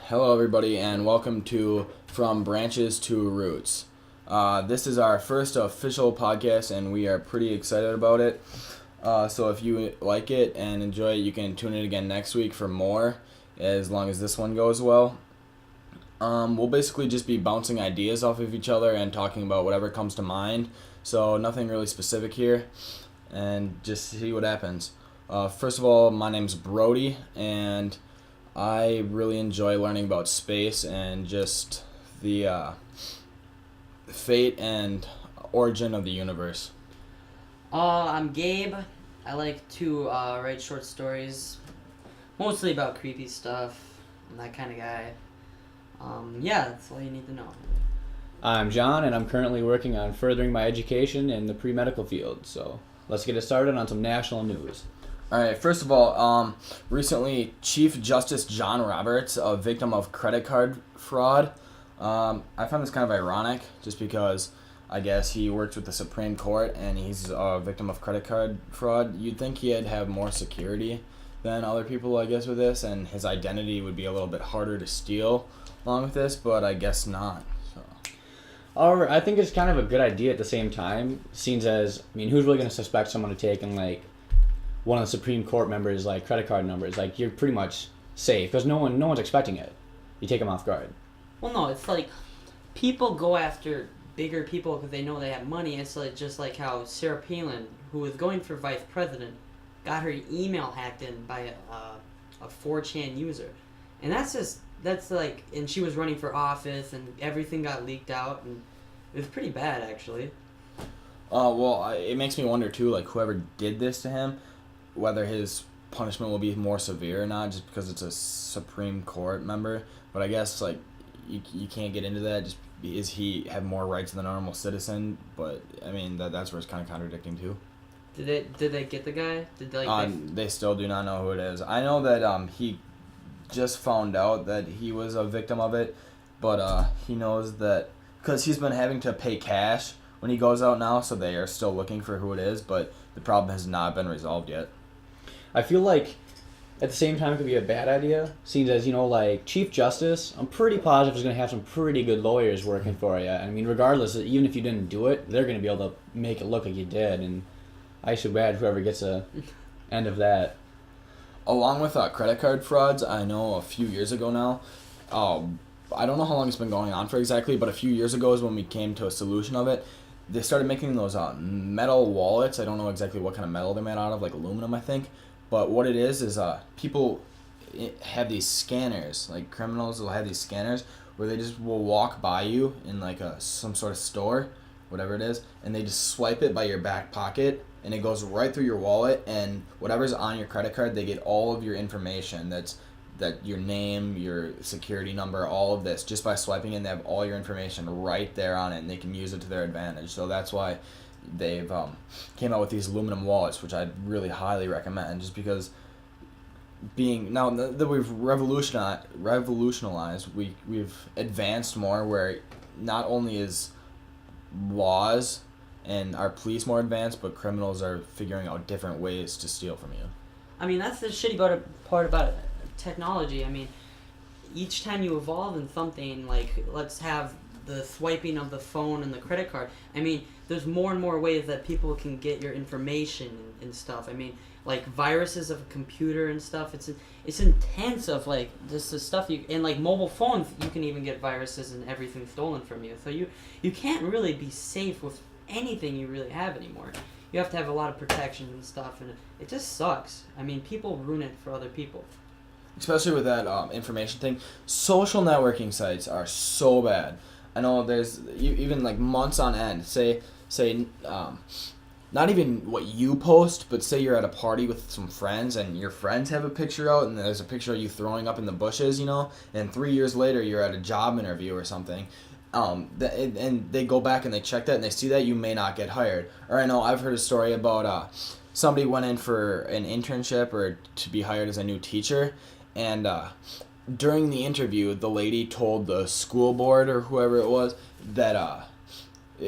Hello, everybody, and welcome to From Branches to Roots. This is our first official podcast, and we are pretty excited about it. So if you like it and enjoy it, you can tune in again next week for more, as long as this one goes well. We'll basically just be bouncing ideas off of each other and talking about whatever comes to mind. So nothing really specific here, and just see what happens. First of all, my name's Brody, and I really enjoy learning about space and just the fate and origin of the universe. I'm Gabe. I like to write short stories, mostly about creepy stuff. I'm that kind of guy. Yeah, that's all you need to know. I'm John, and I'm currently working on furthering my education in the pre-medical field. So let's get it started on some national news. All right, first of all, recently Chief Justice John Roberts, a victim of credit card fraud. I found this kind of ironic just because I guess he works with the Supreme Court and he's a victim of credit card fraud. You'd think he'd have more security than other people, I guess, with this, and his identity would be a little bit harder to steal along with this, but I guess not. So. I think it's kind of a good idea at the same time, seeing as, who's really going to suspect someone to take one of the Supreme Court members' credit card numbers? You're pretty much safe because no one's expecting it. You take them off guard. Well, no, it's like people go after bigger people because they know they have money. It's just like how Sarah Palin, who was going for vice president, got her email hacked in by a 4chan user, and and she was running for office and everything got leaked out and it was pretty bad actually. It makes me wonder too, whoever did this to him, whether his punishment will be more severe or not, just because it's a Supreme Court member. But I guess you can't get into that. Just is he have more rights than a normal citizen? But that's where it's kind of contradicting too. Did they get the guy? They still do not know who it is. I know that he just found out that he was a victim of it, but he knows that because he's been having to pay cash when he goes out now, so they are still looking for who it is, but the problem has not been resolved yet. I feel like at the same time it could be a bad idea, seeing as, Chief Justice, I'm pretty positive is going to have some pretty good lawyers working for you. Regardless, even if you didn't do it, they're going to be able to make it look like you did, and I should bad whoever gets a end of that. Along with credit card frauds, I know a few years ago now, I don't know how long it's been going on for exactly, but a few years ago is when we came to a solution of it. They started making those metal wallets. I don't know exactly what kind of metal they're made out of, like aluminum, I think. But what it is people have these scanners, like criminals will have these scanners where they just will walk by you in some sort of store, whatever it is, and they just swipe it by your back pocket, and it goes right through your wallet, and whatever's on your credit card, they get all of your information. That your name, your security number, all of this, just by swiping in, they have all your information right there on it, and they can use it to their advantage. So that's why they've came out with these aluminum wallets, which I'd really highly recommend, just because now that we've revolutionized, we've advanced more, where not only is laws and our police more advanced, but criminals are figuring out different ways to steal from you. That's the shitty part about technology. Each time you evolve in something, let's have the swiping of the phone and the credit card. There's more and more ways that people can get your information and stuff. Viruses of a computer and stuff. It's intense of just the stuff and mobile phones. You can even get viruses and everything stolen from you. So you can't really be safe with anything you really have anymore. You have to have a lot of protection and stuff, and it just sucks. People ruin it for other people. Especially with that information thing. Social networking sites are so bad. I know there's even months on end. Say, not even what you post, but say you're at a party with some friends and your friends have a picture out and there's a picture of you throwing up in the bushes, and 3 years later you're at a job interview or something. And they go back and they check that and they see that you may not get hired. Or I know I've heard a story about somebody went in for an internship or to be hired as a new teacher, and during the interview, the lady told the school board or whoever it was that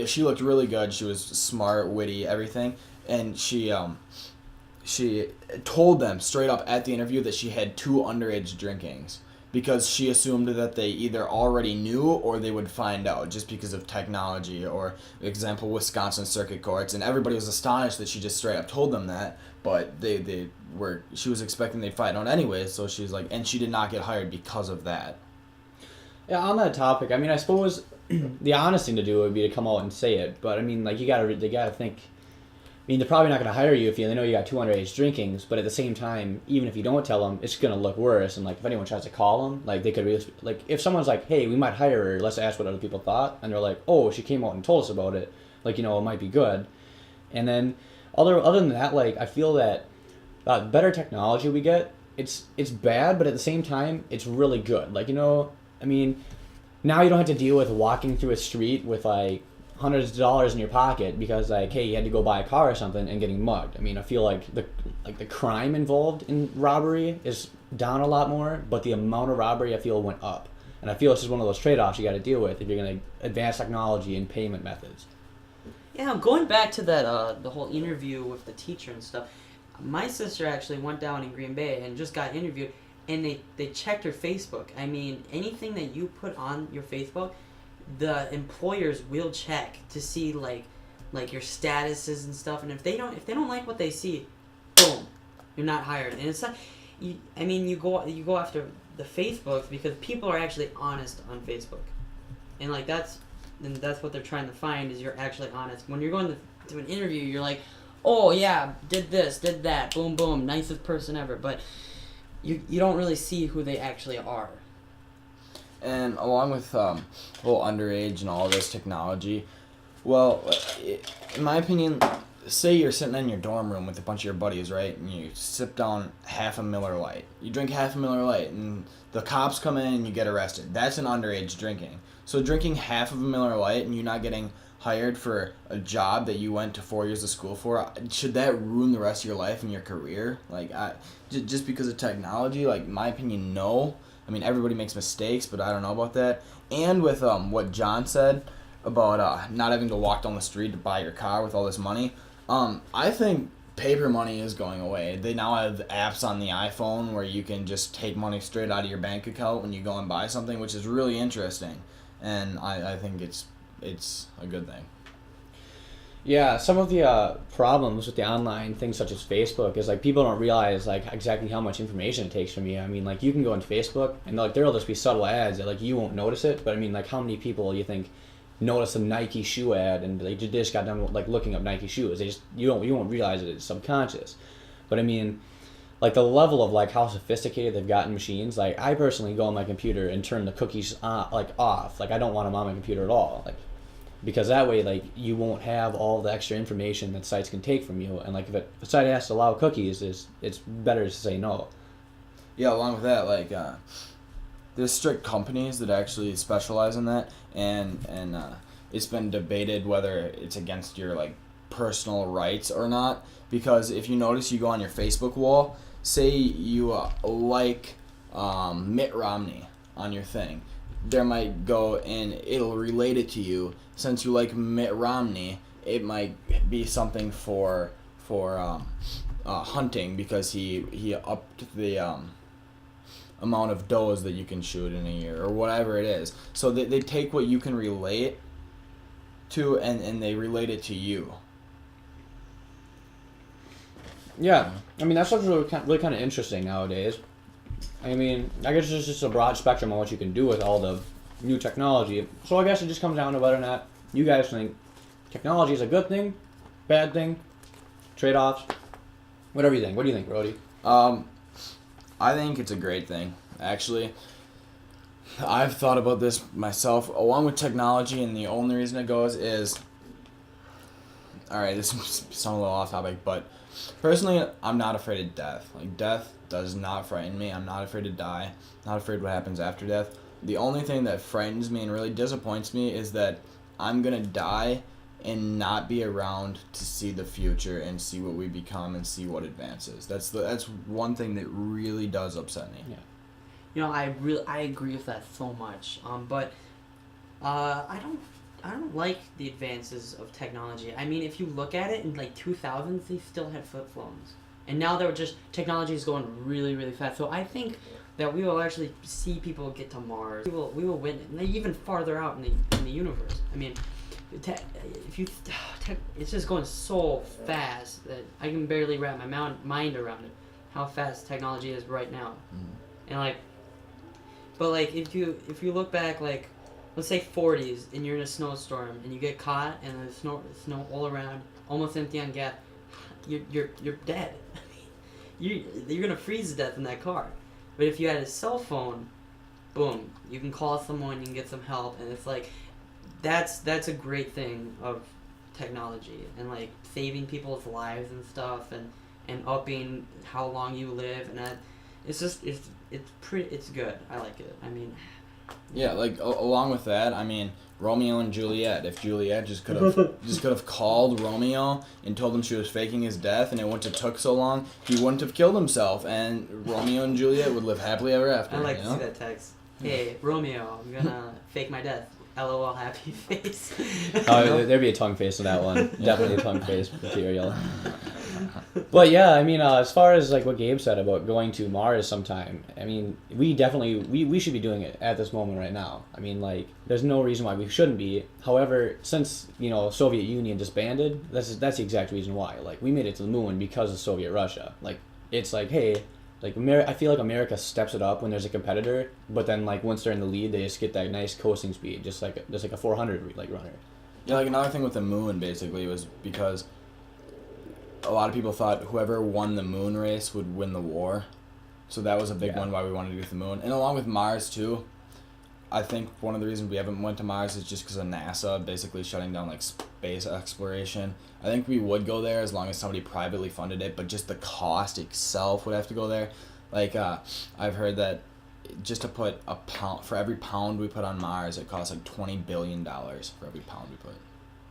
she looked really good. She was smart, witty, everything, and she told them straight up at the interview that she had 2 underage drinkings. because she assumed that they either already knew or they would find out just because of technology, or example Wisconsin circuit courts, and everybody was astonished that she just straight up told them that, but she was expecting they'd find out anyway, so she's like, and she did not get hired because of that. Yeah, on that topic, I mean, I suppose the honest thing to do would be to come out and say it, but I mean, like, they gotta think. I mean, they're probably not going to hire you if they know you got 2 underage drinkings, but at the same time, even if you don't tell them, it's going to look worse. And, like, if anyone tries to call them, like, they could really, like, if someone's like, hey, we might hire her, let's ask what other people thought, and they're like, oh, she came out and told us about it, like, it might be good. And then, other than that, like, I feel that better technology we get, it's bad, but at the same time, it's really good. Like, I mean, now you don't have to deal with walking through a street with, like, hundreds of dollars in your pocket because, like, hey, you had to go buy a car or something and getting mugged. I mean, I feel like the crime involved in robbery is down a lot more, but the amount of robbery I feel went up. And I feel it's just one of those trade-offs you got to deal with if you're going to advance technology and payment methods. Yeah, going back to that the whole interview with the teacher and stuff, my sister actually went down in Green Bay and just got interviewed, and they checked her Facebook. I mean, anything that you put on your Facebook, the employers will check to see like your statuses and stuff, and if they don't like what they see, boom, you're not hired. And it's not, you go after the Facebook because people are actually honest on Facebook, and like that's what they're trying to find, is you're actually honest. When you're going to an interview, you're like, oh yeah, did this, did that, boom boom, nicest person ever, but you don't really see who they actually are. And along with whole underage and all this technology, well, in my opinion, say you're sitting in your dorm room with a bunch of your buddies, right? And you sip down half a Miller Lite. You drink half a Miller Lite, and the cops come in and you get arrested. That's an underage drinking. So drinking half of a Miller Lite and you not getting hired for a job that you went to 4 years of school for, should that ruin the rest of your life and your career? Like, just because of technology? Like, in my opinion, no. I mean, everybody makes mistakes, but I don't know about that. And with what John said about not having to walk down the street to buy your car with all this money, I think paper money is going away. They now have apps on the iPhone where you can just take money straight out of your bank account when you go and buy something, which is really interesting. And I think it's a good thing. Yeah, some of the problems with the online things such as Facebook is, like, people don't realize, like, exactly how much information it takes from you. I mean, like, you can go on Facebook and, like, there'll just be subtle ads that, like, you won't notice it, but I mean, like, how many people you think notice a Nike shoe ad and they just got done, like, looking up Nike shoes? You won't realize it, it's subconscious. But I mean, like, the level of, like, how sophisticated they've gotten machines, like, I personally go on my computer and turn the cookies on, like, off. Like, I don't want them on my computer at all. Like, because that way, like, you won't have all the extra information that sites can take from you. And, like, if a site has to allow cookies, it's better to say no. Yeah, along with that, like, there's strict companies that actually specialize in that, and it's been debated whether it's against your, like, personal rights or not, because if you notice, you go on your Facebook wall, say you like Mitt Romney on your thing, there might go and it'll relate it to you. Since you like Mitt Romney, it might be something for hunting, because he upped the amount of does that you can shoot in a year or whatever it is. So they take what you can relate to and they relate it to you. Yeah, I mean, that's what's really kind of interesting nowadays. I mean, I guess there's just a broad spectrum on what you can do with all the new technology. So I guess it just comes down to whether or not you guys think technology is a good thing, bad thing, trade-offs, whatever you think. What do you think, Brody? I think it's a great thing, actually. I've thought about this myself, along with technology, and the only reason it goes is... Alright, this sounds a little off topic, but personally, I'm not afraid of death. Like, death does not frighten me. I'm not afraid to die. Not afraid what happens after death. The only thing that frightens me and really disappoints me is that I'm going to die and not be around to see the future and see what we become and see what advances. That's one thing that really does upset me. Yeah. You know, I agree with that so much. But I don't like the advances of technology. I mean, if you look at it in like 2000s, they still had flip phones, and now technology is going really really fast. So I think that we will actually see people get to Mars. We will win even farther out in the universe. I mean, it's just going so fast that I can barely wrap my mind around it. How fast technology is right now, and like, but like if you look back, like, let's say 40s, and you're in a snowstorm and you get caught and there's snow all around, almost empty on gas, you're dead. You're gonna freeze to death in that car. But if you had a cell phone, boom, you can call someone, you can get some help, and it's like, that's a great thing of technology, and like saving people's lives and stuff, and upping how long you live, and that it's good. I like it. I mean, yeah, like along with that, I mean, Romeo and Juliet. If Juliet just could have called Romeo and told him she was faking his death, and it wouldn't have took so long, he wouldn't have killed himself, and Romeo and Juliet would live happily ever after. I like to see that text. Hey, Romeo, I'm gonna fake my death. LOL, happy face. Oh, there'd be a tongue face in that one. Definitely a tongue face material. But yeah, I mean, as far as like what Gabe said about going to Mars sometime, I mean, we should be doing it at this moment right now. I mean, like, there's no reason why we shouldn't be. However, since, Soviet Union disbanded, that's the exact reason why. Like, we made it to the moon because of Soviet Russia. Like, it's like, hey, like, I feel like America steps it up when there's a competitor, but then, like, once they're in the lead, they just get that nice coasting speed, just like a 400 like runner. Yeah, like another thing with the moon basically was because a lot of people thought whoever won the moon race would win the war, so that was a big one why we wanted to go to the moon. And along with Mars too, I think one of the reasons we haven't went to Mars is just because of NASA basically shutting down like space exploration. I think we would go there as long as somebody privately funded it, but just the cost itself would have to go there. Like I've heard that just to put a pound, for every pound we put on Mars, it costs like $20 billion for every pound we put.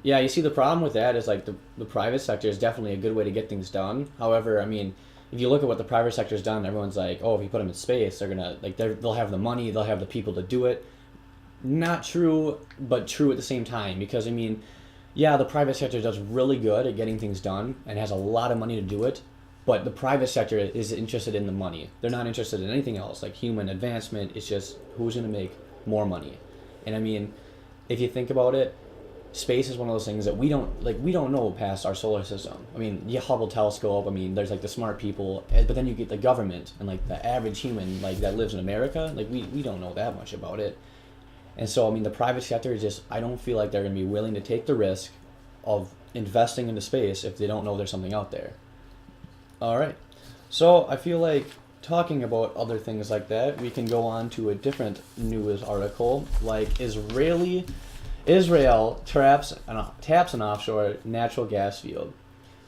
Yeah, you see, the problem with that is like the private sector is definitely a good way to get things done. However, I mean, if you look at what the private sector's done, everyone's like, oh, if you put them in space, they're gonna they'll have the money, they'll have the people to do it. Not true, but true at the same time, because I mean, yeah, the private sector does really good at getting things done and has a lot of money to do it, but the private sector is interested in the money. They're not interested in anything else, like human advancement. It's just who's gonna make more money. And I mean, if you think about it, space is one of those things that we don't know past our solar system. I mean, you Hubble telescope, I mean, there's like the smart people, but then you get the government and like the average human like that lives in America, like we don't know that much about it. And so I mean, the private sector is just, I don't feel like they're going to be willing to take the risk of investing into space if they don't know there's something out there. All right. So I feel like talking about other things like that, we can go on to a different news article, like Israel taps an offshore natural gas field.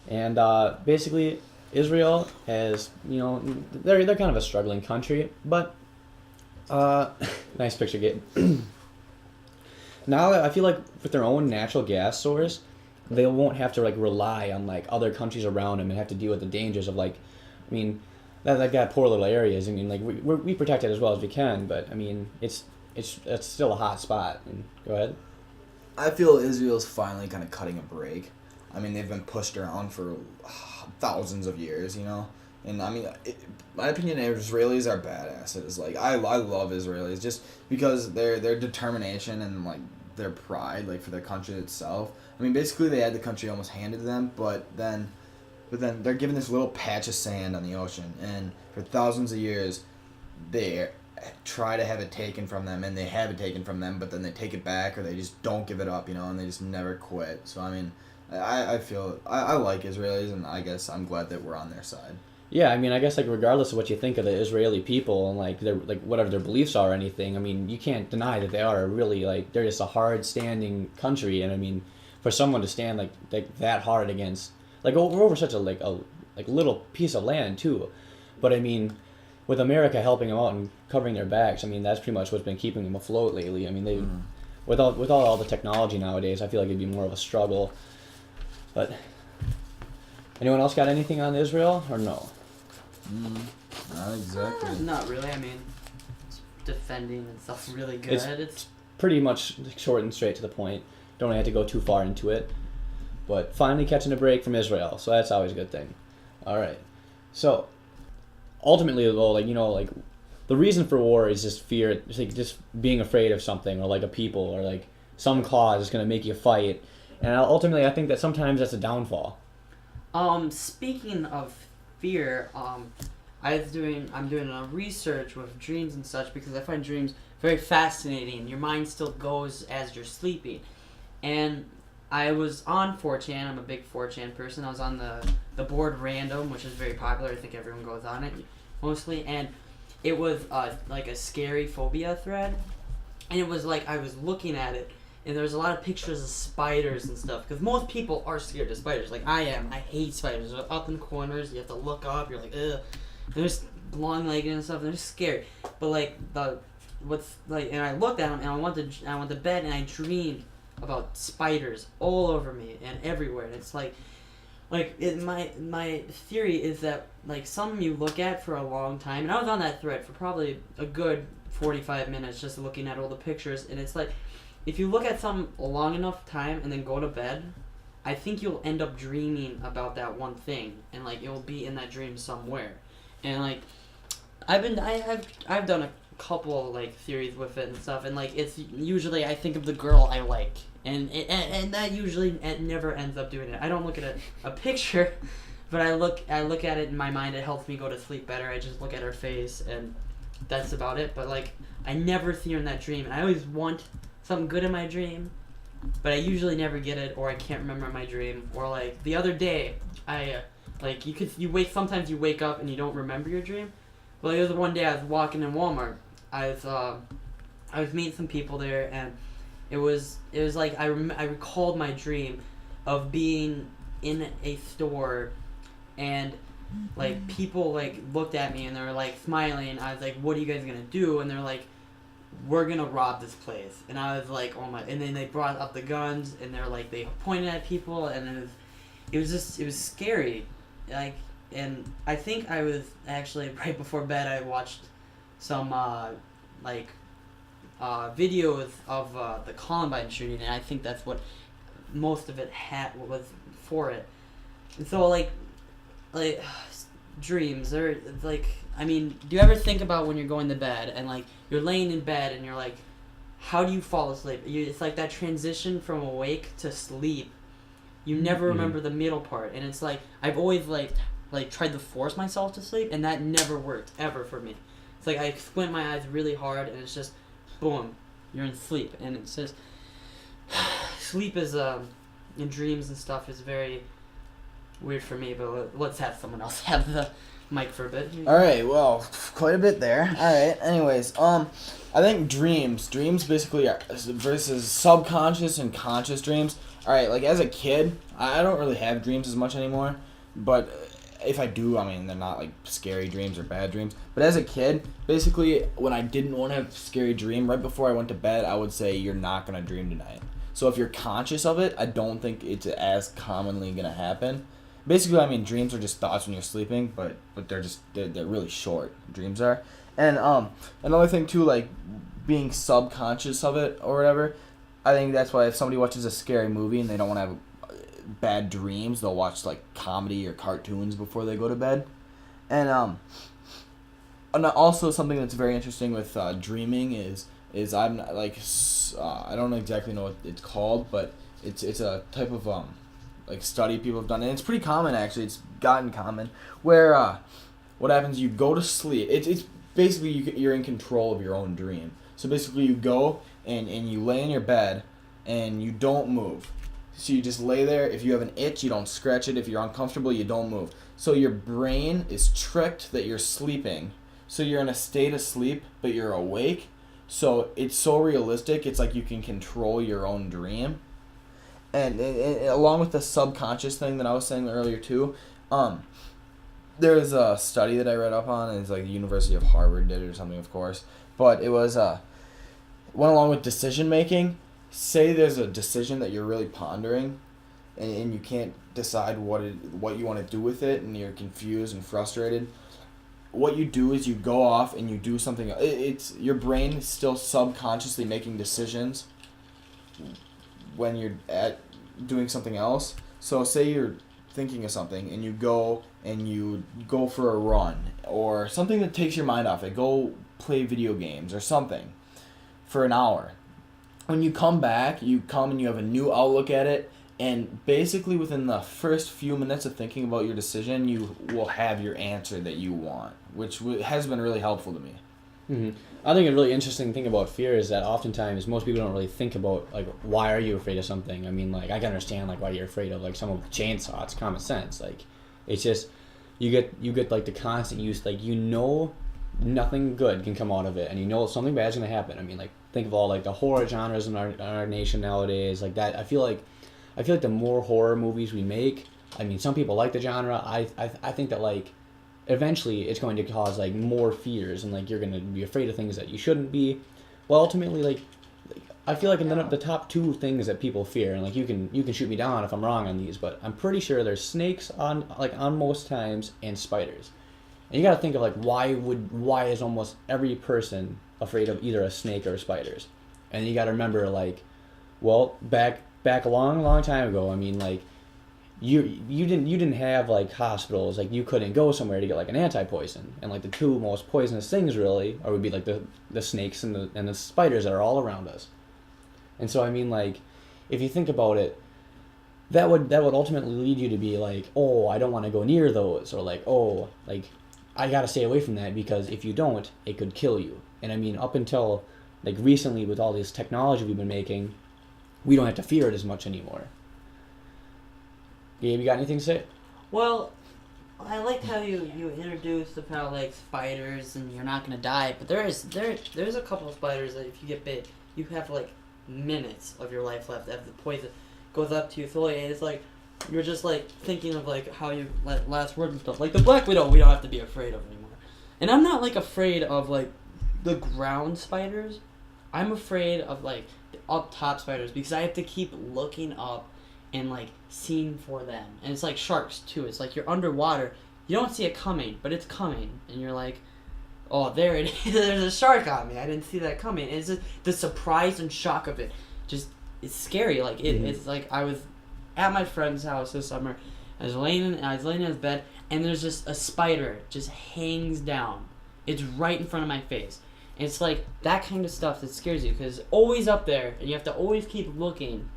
And basically, Israel has, they're kind of a struggling country, but nice picture, Gabe. Now I feel like with their own natural gas source, they won't have to like rely on like other countries around them and have to deal with the dangers of like, I mean, that got poor little areas. I mean, like we protect it as well as we can, but I mean, it's still a hot spot. And go ahead. I feel Israel's finally kind of cutting a break. I mean, they've been pushed around for thousands of years, And I mean, my opinion, Israelis are badasses. Like, I love Israelis just because their determination and like their pride, like for their country itself. I mean, basically they had the country almost handed to them, but then they're given this little patch of sand on the ocean, and for thousands of years, they try to have it taken from them, and they have it taken from them, but then they take it back, or they just don't give it up, and they just never quit. So I mean, I feel I like Israelis, and I guess I'm glad that we're on their side. Yeah, I mean, I guess like regardless of what you think of the Israeli people and like their like whatever their beliefs are or anything, I mean, you can't deny that they are really like they're just a hard standing country, and I mean, for someone to stand like that hard against like we're over such a little piece of land too, but I mean, with America helping them out and covering their backs, I mean, that's pretty much what's been keeping them afloat lately. I mean, they with all the technology nowadays, I feel like it'd be more of a struggle. But anyone else got anything on Israel or no? Not exactly. Not really. I mean, it's defending itself really good. It's pretty much short and straight to the point. Don't have to go too far into it. But finally catching a break from Israel, so that's always a good thing. All right. So ultimately, though, the reason for war is just fear. It's like just being afraid of something, or like a people, or like some cause is going to make you fight. And ultimately, I think that sometimes that's a downfall. Speaking of fear, I'm doing a research with dreams and such because I find dreams very fascinating. Your mind still goes as you're sleeping. And I was on 4chan. I'm a big 4chan person. I was on the board Random, which is very popular. I think everyone goes on it mostly. And it was like a scary phobia thread. And it was like I was looking at it, and there was a lot of pictures of spiders and stuff. Because most people are scared of spiders. Like I am. I hate spiders. They're up in corners. You have to look up. You're like, ugh. They're just long-legged and stuff. And they're just scary. But like and I looked at them, and I went to bed, and I dreamed about spiders all over me and everywhere. And it's like my theory is that like some you look at for a long time, and I was on that thread for probably a good 45 minutes just looking at all the pictures, and it's like if you look at some a long enough time and then go to bed, I think you'll end up dreaming about that one thing, and like it'll be in that dream somewhere. And like I've done a couple like theories with it and stuff, and like it's usually I think of the girl I like, and that usually it never ends up doing it. I don't look at a picture, but I look at it in my mind. It helps me go to sleep better. I just look at her face, and that's about it. But like I never see her in that dream, and I always want something good in my dream, but I usually never get it, or I can't remember my dream. Or like the other day, I like sometimes you wake up and you don't remember your dream. Well, it was one day I was walking in Walmart. I was meeting some people there, and it was like I recalled my dream of being in a store, and like people like looked at me and they were like smiling. I was like, "What are you guys gonna do?" And they're like, "We're gonna rob this place." And I was like, "Oh my!" And then they brought up the guns, and they're like they pointed at people, and it was scary, like. And I think I was actually right before bed. I watched some videos of the Columbine shooting, and I think that's what most of it was for it. And so like dreams, they're like, I mean, do you ever think about when you're going to bed and like you're laying in bed and you're like, how do you fall asleep? It's like that transition from awake to sleep. You never remember the middle part, and it's like I've always like tried to force myself to sleep, and that never worked ever for me. It's like I squint my eyes really hard, and it's just boom, you're in sleep. And it's just sleep is in dreams and stuff is very weird for me. But let's have someone else have the mic for a bit. All right, well, quite a bit there. All right, anyways, I think dreams basically are versus subconscious and conscious dreams. All right, like as a kid, I don't really have dreams as much anymore, but if I do, I mean, they're not like scary dreams or bad dreams. But as a kid, basically, when I didn't want to have a scary dream, right before I went to bed, I would say, you're not going to dream tonight. So if you're conscious of it, I don't think it's as commonly going to happen. Basically, I mean, dreams are just thoughts when you're sleeping, but they're really short, dreams are. And another thing, too, like being subconscious of it or whatever, I think that's why if somebody watches a scary movie and they don't want to have bad dreams, they'll watch like comedy or cartoons before they go to bed. And also something that's very interesting with dreaming is I'm not, like I don't exactly know what it's called, but it's a type of like study people have done, and it's pretty common actually. It's gotten common where what happens, you go to sleep. It's basically you're in control of your own dream. So basically you go and you lay in your bed and you don't move. So you just lay there. If you have an itch, you don't scratch it. If you're uncomfortable, you don't move. So your brain is tricked that you're sleeping. So you're in a state of sleep, but you're awake. So it's so realistic. It's like you can control your own dream. And along with the subconscious thing that I was saying earlier too, there's a study that I read up on, and it's like the University of Harvard did it or something, of course. But it was went along with decision making. Say there's a decision that you're really pondering, and you can't decide what you want to do with it, and you're confused and frustrated. What you do is you go off and you do something. It's your brain is still subconsciously making decisions when you're at doing something else. So say you're thinking of something and you go for a run or something that takes your mind off it. Go play video games or something for an hour. When you come back, you come and you have a new outlook at it, and basically within the first few minutes of thinking about your decision, you will have your answer that you want, which has been really helpful to me. Mm-hmm. I think a really interesting thing about fear is that oftentimes most people don't really think about, like, why are you afraid of something? I mean, like, I can understand, like, why you're afraid of, like, some of the chainsaw. It's common sense. Like, it's just, you get like, the constant use, like, you know nothing good can come out of it, and you know something bad's going to happen. I mean, like, think of all, like, the horror genres in our nation nowadays, like that. I feel like the more horror movies we make, I mean, some people like the genre. I think that, like, eventually it's going to cause, like, more fears, and, like, you're going to be afraid of things that you shouldn't be. Well, ultimately, like I feel like in the top two things that people fear, and, like, you can shoot me down if I'm wrong on these, but I'm pretty sure there's snakes on most times, and spiders. And you got to think of, like, why is almost every person afraid of either a snake or spiders? And you got to remember, like, well, back a long time ago, I mean, like, you didn't have, like, hospitals, like, you couldn't go somewhere to get, like, an anti-poison, and, like, the two most poisonous things really would be, like, the snakes and the spiders that are all around us. And so, I mean, like, if you think about it, that would ultimately lead you to be like, oh, I don't want to go near those, or like, oh, like, I gotta stay away from that, because if you don't, it could kill you. And I mean, up until, like, recently, with all this technology we've been making, we don't have to fear it as much anymore. Gabe, you got anything to say? Well, I liked how you introduced about, like, spiders and you're not gonna die, but there's a couple of spiders that if you get bit, you have, like, minutes of your life left as the poison goes up to you slowly, and it's like you're just, like, thinking of, like, how you, like, last words and stuff. Like the Black Widow, we don't have to be afraid of anymore. And I'm not, like, afraid of, like, the ground spiders. I'm afraid of, like, the up top spiders, because I have to keep looking up and, like, seeing for them. And it's like sharks too. It's like you're underwater, you don't see it coming, but it's coming, and you're like, oh, there it is. There's a shark on me. I didn't see that coming. And it's just the surprise and shock of it. Just, it's scary. Like, it's like I was at my friend's house this summer. I was laying in his bed, and there's just a spider just hangs down. It's right in front of my face. And it's like that kind of stuff that scares you, because it's always up there, and you have to always keep looking.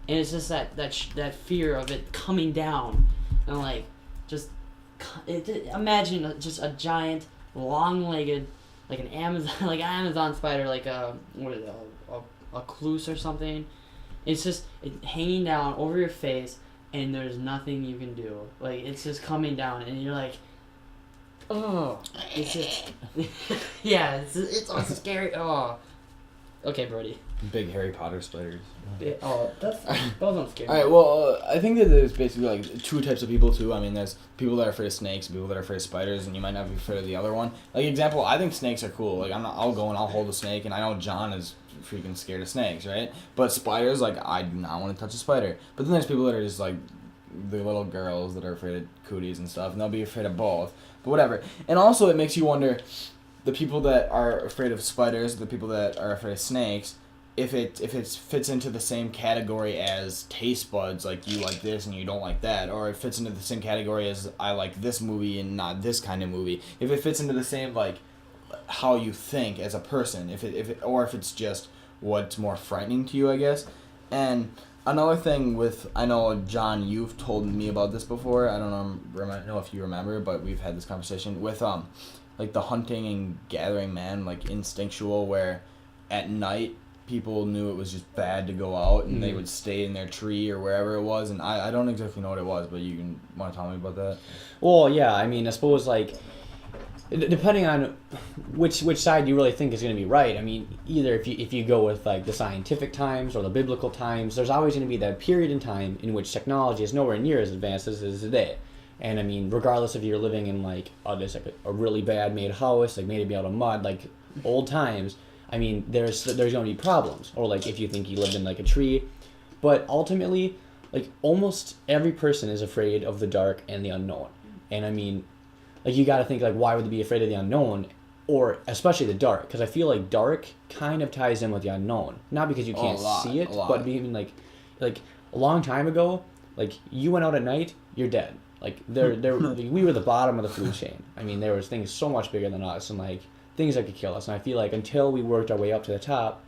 And it's just that fear of it coming down, and, like, just imagine just a giant, long-legged, like an Amazon spider, like a cluse or something. It's just hanging down over your face, and there's nothing you can do. Like, it's just coming down, and you're like, oh, it's just, yeah, it's all scary. Oh, okay, Brody. Big Harry Potter spiders. Oh, those don't scare me. Alright, well, I think that there's basically, like, two types of people, too. I mean, there's people that are afraid of snakes, people that are afraid of spiders, and you might not be afraid of the other one. Like, example, I think snakes are cool. Like, I'll go and I'll hold a snake, and I know John is freaking scared of snakes, right? But spiders, like, I do not want to touch a spider. But then there's people that are just, like, the little girls that are afraid of cooties and stuff, and they'll be afraid of both. But whatever. And also, it makes you wonder, the people that are afraid of spiders, the people that are afraid of snakes, if it fits into the same category as taste buds, like you like this and you don't like that, or it fits into the same category as I like this movie and not this kind of movie. If it fits into the same, like, how you think as a person, if it's just what's more frightening to you, I guess. And another thing with, I know, John, you've told me about this before. I don't know if you remember, but we've had this conversation with like the hunting and gathering man, like instinctual, where at night people knew it was just bad to go out, and they would stay in their tree or wherever it was. And I don't exactly know what it was, but you want to tell me about that? Well, yeah, I mean, I suppose, like, depending on which side you really think is going to be right. I mean, either if you go with, like, the scientific times or the biblical times, there's always going to be that period in time in which technology is nowhere near as advanced as it is today. And I mean, regardless if you're living in, like, just like a really bad made house, like maybe out of mud, like old times, I mean, there's going to be problems. Or, like, if you think you lived in, like, a tree. But ultimately, like, almost every person is afraid of the dark and the unknown. And I mean, like, you got to think, like, why would they be afraid of the unknown, or especially the dark? Because I feel like dark kind of ties in with the unknown. Not because you can't see it, but being like a long time ago, like, you went out at night, you're dead. Like, we were the bottom of the food chain. I mean, there was things so much bigger than us, and, like, things that could kill us. And I feel like until we worked our way up to the top,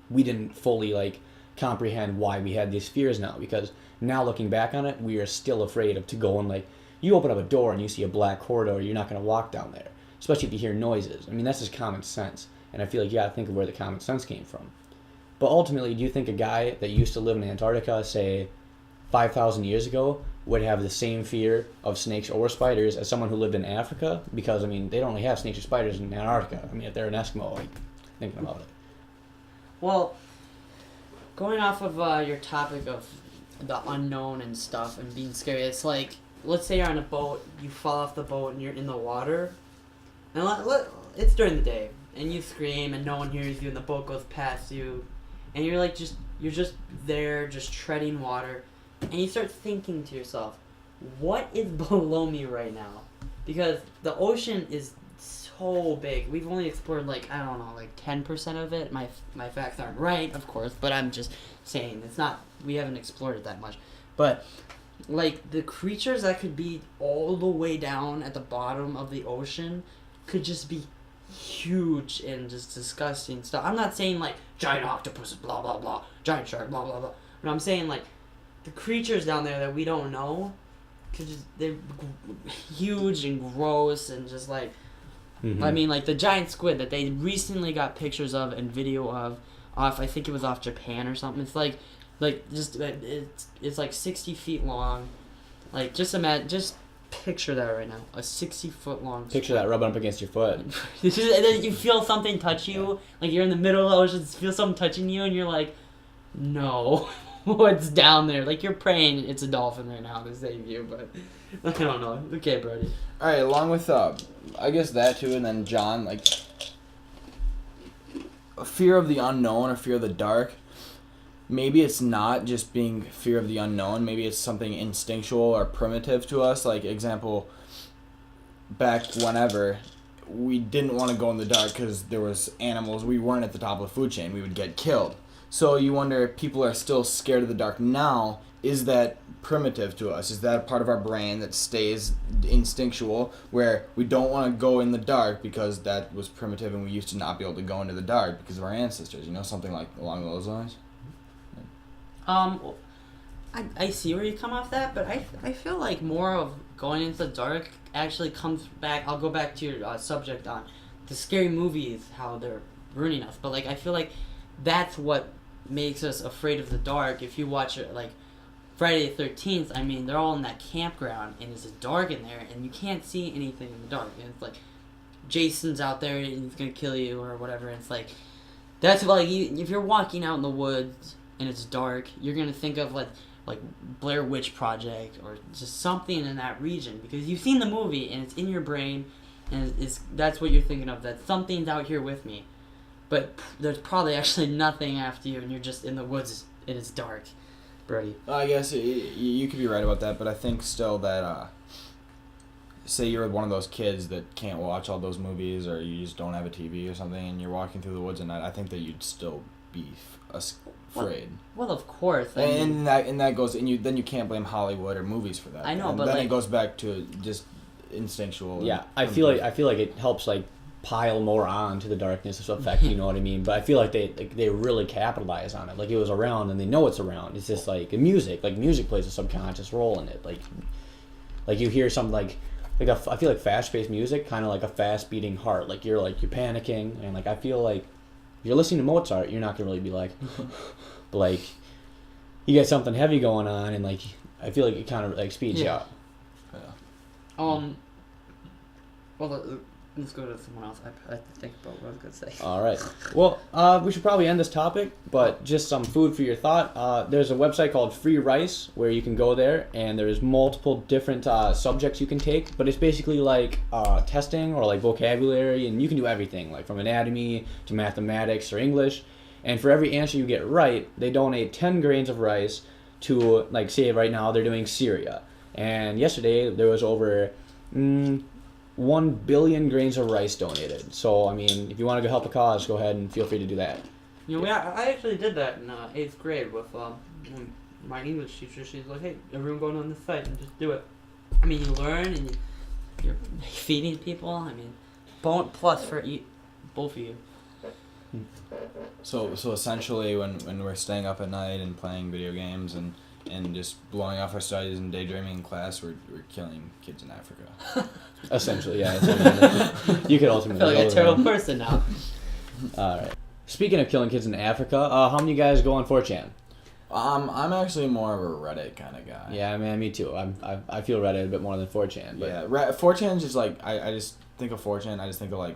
we didn't fully like comprehend why we had these fears now. Because now looking back on it, we are still afraid of to go and like, you open up a door and you see a black corridor, you're not going to walk down there, especially if you hear noises. I mean, that's just common sense. And I feel like you got to think of where the common sense came from. But ultimately, do you think a guy that used to live in Antarctica, say 5,000 years ago, would have the same fear of snakes or spiders as someone who lived in Africa? Because, I mean, they don't really have snakes or spiders in Antarctica. I mean, if they're an Eskimo, like, thinking about it. Well, going off of your topic of the unknown and stuff and being scary, it's like, let's say you're on a boat, you fall off the boat and you're in the water, and it's during the day, and you scream and no one hears you and the boat goes past you, and you're like you're just there, just treading water, and you start thinking to yourself, what is below me right now? Because the ocean is so big. We've only explored like 10% of it. My facts aren't right, of course, but I'm just saying we haven't explored it that much. But like the creatures that could be all the way down at the bottom of the ocean could just be huge and just disgusting stuff. I'm not saying like giant octopus, blah blah blah, giant shark, blah blah blah. But I'm saying like the creatures down there that we don't know they're huge and gross and just like I mean like the giant squid that they recently got pictures of and video of off, I think it was off Japan or something. It's like it's like 60 feet long. Like just picture that right now, a 60-foot long Picture that rubbing up against your foot. And then you feel something touch you, like you're in the middle of the ocean, feel something touching you and you're like, no. What's down there? Like you're praying it's a dolphin right now to save you, but I don't know. Okay, Brody. All right, along with I guess that too, and then John, like a fear of the unknown or fear of the dark. Maybe it's not just being fear of the unknown. Maybe it's something instinctual or primitive to us. Like example, back whenever we didn't want to go in the dark because there was animals. We weren't at the top of the food chain. We would get killed. So you wonder if people are still scared of the dark now. Is that primitive to us? Is that a part of our brain that stays instinctual where we don't want to go in the dark because that was primitive and we used to not be able to go into the dark because of our ancestors? You know, something like along those lines? I see where you come off that, but I feel like more of going into the dark actually comes back. I'll go back to your subject on the scary movies, how they're ruining us. But like I feel like that's what makes us afraid of the dark. If you watch it like Friday the 13th, I mean they're all in that campground and it's dark in there and you can't see anything in the dark. And it's like Jason's out there and he's gonna kill you or whatever. And it's like that's like if you're walking out in the woods and it's dark, you're gonna think of like Blair Witch Project or just something in that region because you've seen the movie and it's in your brain and that's what you're thinking of, that something's out here with me, but there's probably actually nothing after you and you're just in the woods and it's dark. Brody. I guess you could be right about that, but I think still that say you're one of those kids that can't watch all those movies or you just don't have a TV or something and you're walking through the woods at night, I think that you'd still be afraid. Well, of course. And that goes, and then you can't blame Hollywood or movies for that. I know, and but then like, it goes back to just instinctual. Yeah, I feel like it helps like pile more on to the darkness effect. You know what I mean? But I feel like they really capitalize on it. Like it was around, and they know it's around. It's just like music. Like music plays a subconscious role in it. Like you hear something I feel like fast-paced music, kind of like a fast-beating heart. Like you're panicking, and like I feel like. If you're listening to Mozart, you're not gonna really be like, but like, you get something heavy going on, and like, I feel like it kind of like speeds you up. Yeah. Well, let's go to someone else. I have to think about what I was gonna say. All right. Well, we should probably end this topic, but just some food for your thought. There's a website called Free Rice where you can go there, and there's multiple different subjects you can take, but it's basically like testing or like vocabulary, and you can do everything, like from anatomy to mathematics or English. And for every answer you get right, they donate 10 grains of rice to, like, say right now they're doing Syria. And yesterday there was over 1 billion grains of rice donated. So, I mean, if you want to go help a cause, go ahead and feel free to do that. You know, I actually did that in 8th grade with my English teacher. She's like, hey, everyone going on this site and just do it. I mean, you learn and you're feeding people. I mean, plus for both of you. So essentially, when we're staying up at night and playing video games and just blowing off our studies and daydreaming in class, we're killing kids in Africa. Essentially, yeah. You could I ultimately. feel like a go terrible there. person now. All right. Speaking of killing kids in Africa, how many of you guys go on 4chan? I'm actually more of a Reddit kind of guy. Yeah, man, me too. I feel Reddit a bit more than 4chan. But Yeah, 4chan is just like I just think of 4chan. I just think of like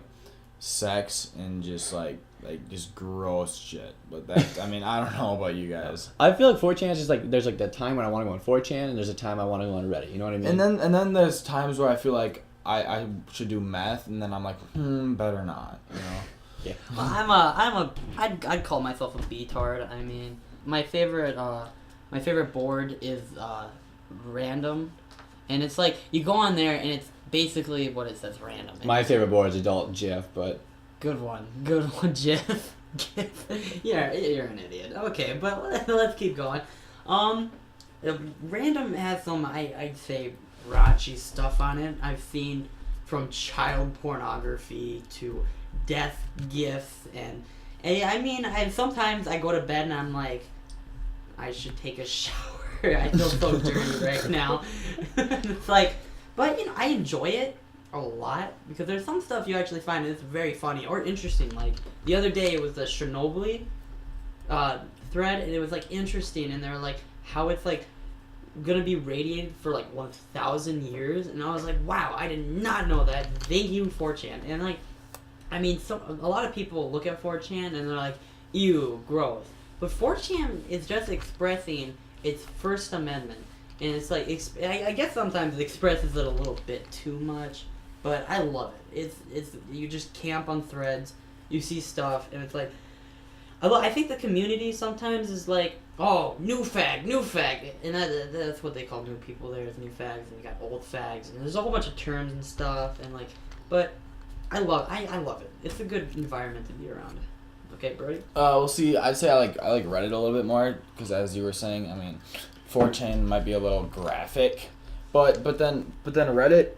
sex and just like just gross shit. But that I mean I don't know about you guys. I feel like 4chan is just like there's like the time when I want to go on 4chan and there's a time I want to go on Reddit. You know what I mean? And then there's times where I feel like I should do meth and then I'm like better not. You know. Yeah. Well, I'd call myself a B-tard. I mean, my favorite board is random, and it's like you go on there and it's basically what it says, random. My favorite board is adult GIF, but Good one, Jeff. You're an idiot. Okay, but let's keep going. Random has some I'd say raunchy stuff on it. I've seen from child pornography to death gifts, and I mean, sometimes I go to bed and I'm like, I should take a shower. I feel so dirty right now. It's like, but you know, I enjoy it a lot because there's some stuff you actually find it's very funny or interesting. Like the other day, it was the Chernobyl thread, and it was like interesting, and they're like how it's like gonna be radiated for like 1,000 years, and I was like, wow, I did not know that. Thank you, 4chan. And like, I mean, a lot of people look at 4chan and they're like, ew, gross. But 4chan is just expressing its First Amendment, and it's like I guess sometimes it expresses it a little bit too much, but I love it. It's you just camp on threads, you see stuff, and it's like I think the community sometimes is like, oh, new fag, and that's what they call new people. There's new fags, and you got old fags, and there's a whole bunch of terms and stuff, and like, but I love it. It's a good environment to be around. Okay, Brody? Well, see, I'd say I like Reddit a little bit more because, as you were saying, I mean, 4chan might be a little graphic, but then Reddit,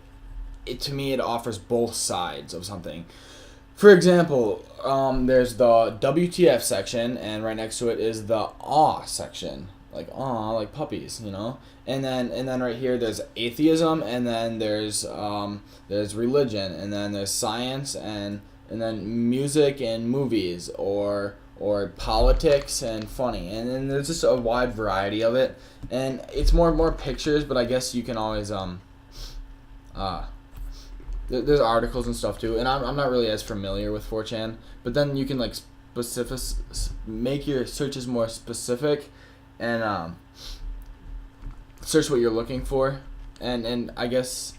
to me, it offers both sides of something. For example, there's the WTF section, and right next to it is the aw section, like aw, like puppies, you know. And then right here there's atheism, and then there's religion, and then there's science, and then music and movies, or politics and funny, and then there's just a wide variety of it, and it's more pictures, but I guess you can always there's articles and stuff too, and I'm not really as familiar with 4chan, but then you can like make your searches more specific, and search what you're looking for, and I guess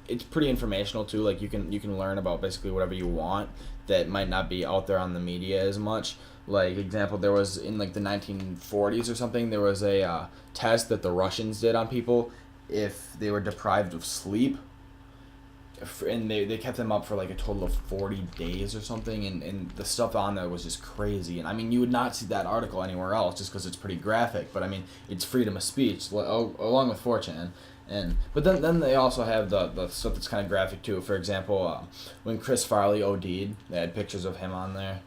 it's pretty informational too. Like you can learn about basically whatever you want that might not be out there on the media as much. Like example, there was in like the 1940s or something, there was a test that the Russians did on people if they were deprived of sleep, and they kept them up for like a total of 40 days or something, and the stuff on there was just crazy. And I mean, you would not see that article anywhere else just because it's pretty graphic, but I mean, it's freedom of speech along with 4chan. But then they also have the stuff that's kind of graphic too. For example, when Chris Farley OD'd, they had pictures of him on there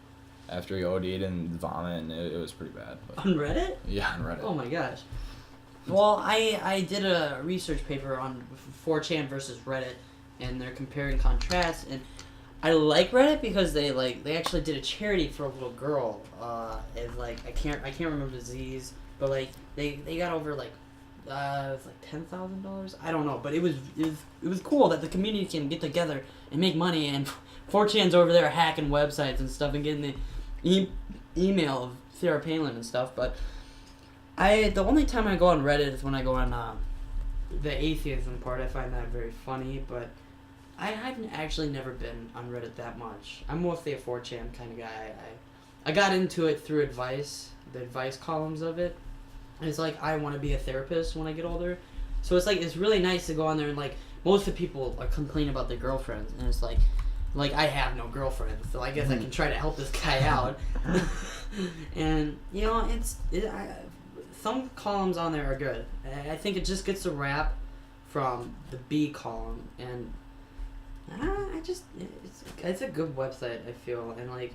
after he OD'd and vomit, and it was pretty bad. But, on Reddit? Yeah, on Reddit. Oh my gosh. Well, I did a research paper on 4chan versus Reddit, and they're comparing and contrasts, and I like Reddit because they actually did a charity for a little girl. And like I can't remember the Z's, but like they got over like it was like $10,000. I don't know, but it was cool that the community can get together and make money, and 4chan's over there hacking websites and stuff and getting the email of Sarah Palin and stuff. But the only time I go on Reddit is when I go on the atheism part. I find that very funny, but I've actually never been on Reddit that much. I'm mostly a 4chan kind of guy. I got into it through advice, the advice columns of it. And it's like, I want to be a therapist when I get older. So it's like, it's really nice to go on there and like, most of the people are complaining about their girlfriends. And it's like I have no girlfriend, so I guess I can try to help this guy out. And, you know, some columns on there are good. I think it just gets a rap from the B column, and It's a good website, I feel, and like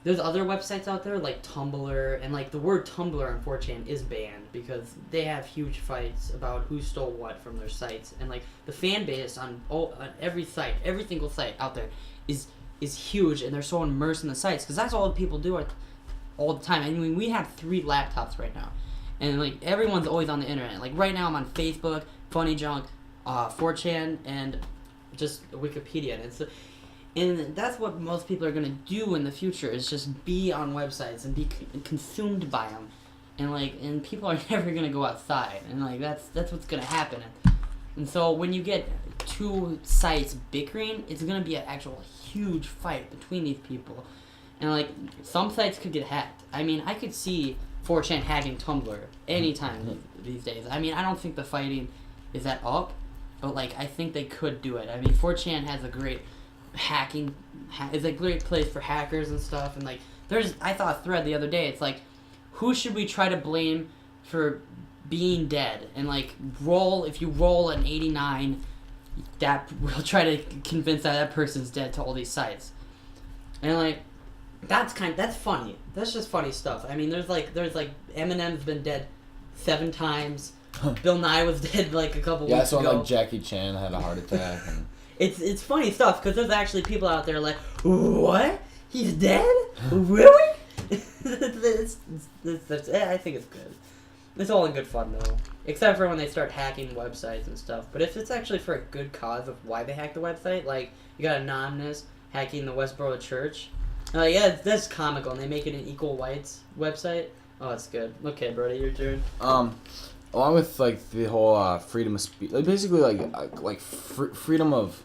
there's other websites out there like Tumblr, and like the word Tumblr on 4chan is banned because they have huge fights about who stole what from their sites, and like the fan base on every single site out there is huge, and they're so immersed in the sites because that's all people do all the time. I mean, we have 3 laptops right now, and like everyone's always on the internet. Like right now, I'm on Facebook, Funny Junk, 4chan, and just Wikipedia, and that's what most people are gonna do in the future is just be on websites and be consumed by them, and people are never gonna go outside, and like that's what's gonna happen, and so when you get 2 sites bickering, it's gonna be an actual huge fight between these people, and like some sites could get hacked. I mean, I could see 4chan hacking Tumblr anytime these days. I mean, I don't think the fighting is that up, but like I think they could do it. I mean, 4chan has a great it's a great place for hackers and stuff, and like I saw a thread the other day. It's like, who should we try to blame for being dead? And like if you roll an 89, that will try to convince that person's dead to all these sites. And like that's funny. That's just funny stuff. I mean, there's like Eminem's been dead 7 times. Bill Nye was dead like a couple weeks ago. Yeah, so like Jackie Chan had a heart attack. And... It's funny stuff because there's actually people out there like, what? He's dead? Really? I think it's good. It's all in good fun though, except for when they start hacking websites and stuff. But if it's actually for a good cause of why they hacked the website, like you got Anonymous hacking the Westboro Church, like yeah, that's comical, and they make it an equal whites website. Oh, that's good. Okay, Brody, your turn. Along with like the whole freedom of speech, like basically like freedom of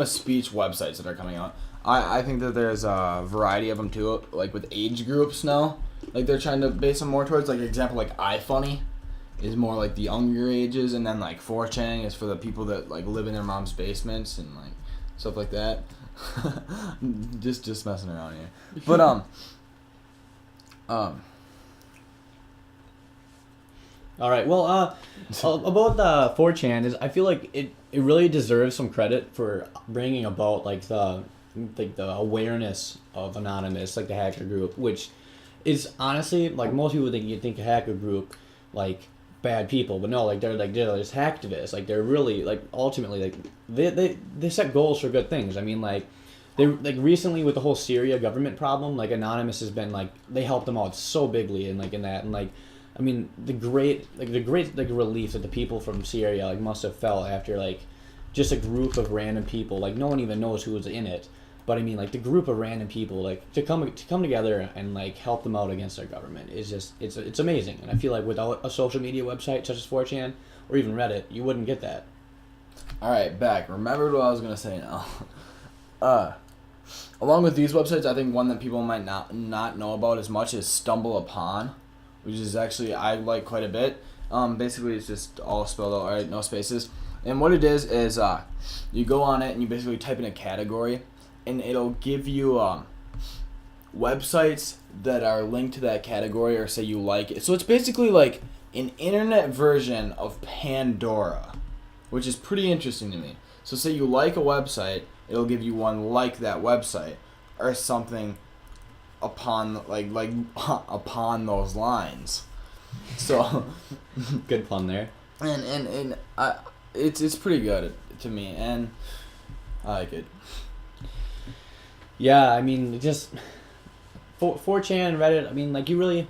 speech websites that are coming out. I think that there's a variety of them too, like with age groups now. Like they're trying to base them more towards like example like IFunny is more like the younger ages, and then like 4chan is for the people that like live in their mom's basements and like stuff like that. just messing around here, but All right. Well, about the 4chan is I feel like it really deserves some credit for bringing about like the awareness of Anonymous, like the hacker group, which is honestly like most people you'd think a hacker group like bad people, but no, like they're just hacktivists. Like they're really like ultimately like they set goals for good things. I mean like they like recently with the whole Syria government problem, like Anonymous has been like they helped them out so bigly and like in that and like. I mean, the great relief that the people from Syria like must have felt after like just a group of random people, like no one even knows who was in it, but I mean like the group of random people like to come together and like help them out against their government is just it's amazing. And I feel like without a social media website such as 4chan or even Reddit, you wouldn't get that. All right, back. Remembered what I was gonna say now. Along with these websites, I think one that people might not know about as much is Stumble Upon, which is actually I like quite a bit. Basically, it's just all spelled out, right? No spaces. And what it is you go on it and you basically type in a category, and it'll give you websites that are linked to that category or say you like it. So it's basically like an internet version of Pandora, which is pretty interesting to me. So say you like a website, it'll give you one like that website or something upon upon those lines. So good fun there. And it's pretty good to me, and I like it. Yeah, I mean just 4chan and Reddit. I mean like you really,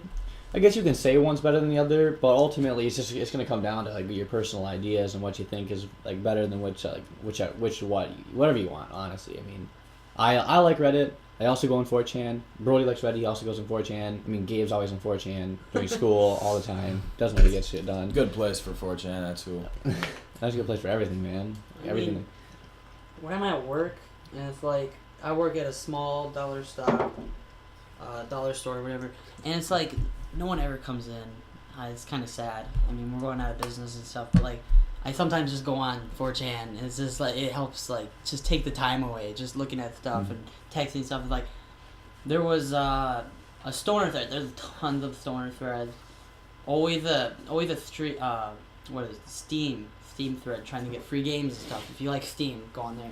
I guess you can say one's better than the other, but ultimately it's gonna come down to like your personal ideas and what you think is like better than whatever you want. Honestly, I mean, I like Reddit. I also go in 4chan. Brody likes Reddit. He also goes in 4chan. I mean, Gabe's always in 4chan during school all the time. Doesn't really get shit done. Good place for 4chan. That's cool. That's a good place for everything, man. Everything. I mean, when I'm at work, and it's like I work at a small dollar store, or whatever, and it's like no one ever comes in. It's kind of sad. I mean, we're going out of business and stuff, but like I sometimes just go on 4chan, and it's just like it helps like just take the time away, just looking at stuff and texting stuff. Like there was a stoner thread. There's tons of stoner threads. Always a street. What is it? Steam thread trying to get free games and stuff. If you like Steam, go on there.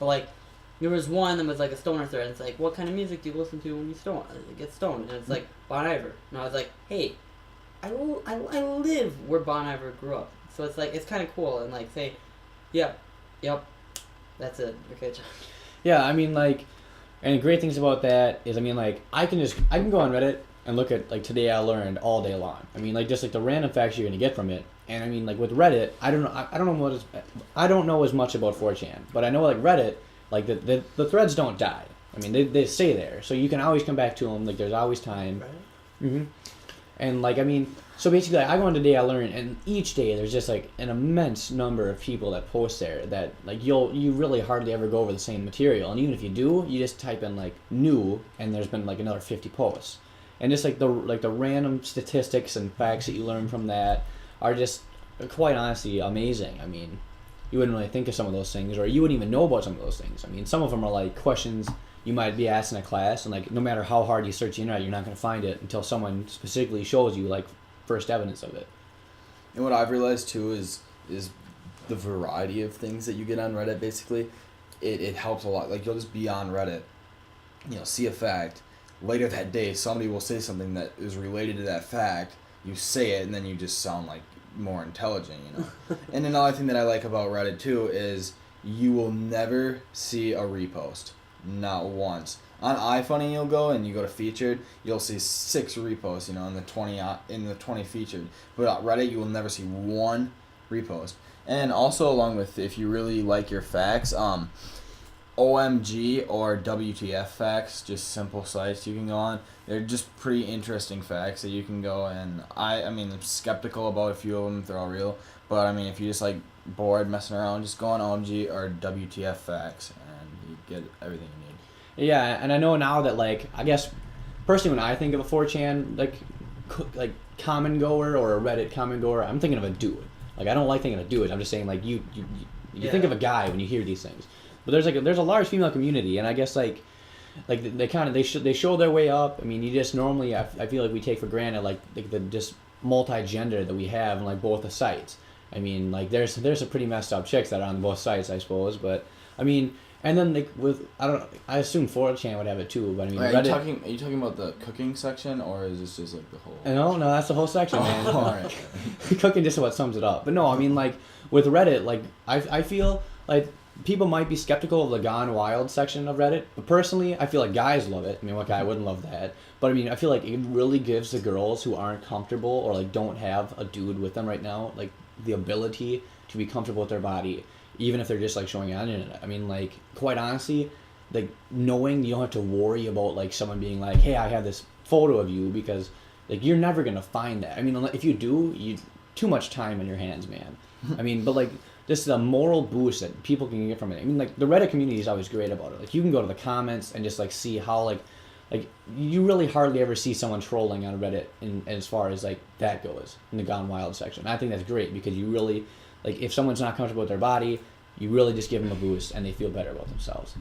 But like, there was one that was like a stoner thread. And it's like, what kind of music do you listen to when you get stoned? And it's like Bon Iver. And I was like, hey, I live where Bon Iver grew up, so it's like it's kind of cool and like say, yep, that's it. Okay, John. Yeah, I mean, like, and the great things about that is, I mean, like, I can go on Reddit and look at, like, Today I Learned all day long. I mean, like, just, like, the random facts you're going to get from it. And, I mean, like, with Reddit, I don't know as much about 4chan. But I know, like, Reddit, like, the threads don't die. I mean, they stay there. So you can always come back to them. Like, there's always time. Right. Mm-hmm. And, like, I mean, so basically, like, I go on Today I Learned, and each day there's just, like, an immense number of people that post there that, like, you really hardly ever go over the same material. And even if you do, you just type in, like, new, and there's been, like, another 50 posts. And just, like, the random statistics and facts that you learn from that are just, quite honestly, amazing. I mean, you wouldn't really think of some of those things, or you wouldn't even know about some of those things. I mean, some of them are, like, questions you might be asked in a class, and, like, no matter how hard you search the internet, you're not going to find it until someone specifically shows you, like, first evidence of it. And what I've realized too is the variety of things that you get on Reddit. Basically, it helps a lot. Like, you'll just be on Reddit, see a fact. Later that day, somebody will say something that is related to that fact. You say it, and then you just sound like more intelligent, And another thing that I like about Reddit too is you will never see a repost, not once. On IFunny, you'll go and you go to featured, you'll see 6 reposts, in the 20 featured. But on Reddit, you will never see one repost. And also, along with, if you really like your facts, OMG or WTF facts, just simple sites you can go on. They're just pretty interesting facts that you can go, and I'm skeptical about a few of them if they're all real. But I mean, if you just like bored messing around, just go on OMG or WTF facts, and you get everything you need. Yeah, and I know now that, like, I guess, personally, when I think of a 4chan, like common goer or a Reddit common goer, I'm thinking of a dude. Like, I don't like thinking of dudes. I'm just saying, like, you think of a guy when you hear these things. But there's a large female community, and I guess, like they show their way up. I mean, you just normally, I feel like we take for granted, like the just multi-gender that we have on, like, both the sites. I mean, like, there's some pretty messed up chicks that are on both sites, I suppose, but, I mean... And then, like, I assume 4chan would have it too, but I mean, Wait, Reddit... Are you talking about the cooking section, or is this just, like, the whole... No, that's the whole section, man. Oh, alright. Cooking just what sums it up. But no, I mean, like, with Reddit, like, I feel like people might be skeptical of the Gone Wild section of Reddit, but personally, I feel like guys love it. I mean, what guy wouldn't love that? But I mean, I feel like it really gives the girls who aren't comfortable or, like, don't have a dude with them right now, like, the ability to be comfortable with their body, even if they're just, like, showing it on the internet. I mean, like, quite honestly, like, knowing you don't have to worry about, like, someone being like, hey, I have this photo of you, because, like, you're never going to find that. I mean, if you do, too much time in your hands, man. I mean, but, like, just the moral boost that people can get from it. I mean, like, the Reddit community is always great about it. Like, you can go to the comments and just, like, see how, like, you really hardly ever see someone trolling on Reddit as far as, like, that goes in the Gone Wild section. I think that's great, because you really... Like, if someone's not comfortable with their body, you really just give them a boost, and they feel better about themselves.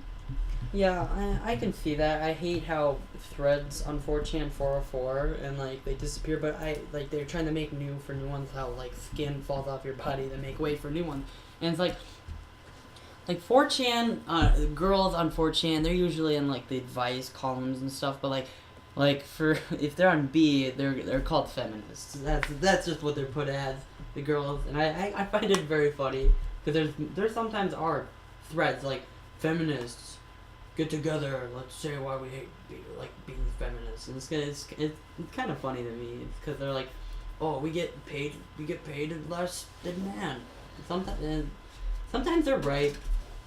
Yeah, I can see that. I hate how threads on 4chan 404, and, like, they disappear, but they're trying to make new ones, how, like, skin falls off your body to make way for new ones. And it's like 4chan, girls on 4chan, they're usually in, like, the advice columns and stuff, but, like for if they're on B, they're called feminists. That's just what they're put as, the girls, and I find it very funny, because there sometimes are threads like, feminists get together, let's say why we hate being feminists, and it's kind of funny to me, because they're like, oh, we get paid less than man. Sometimes they're right,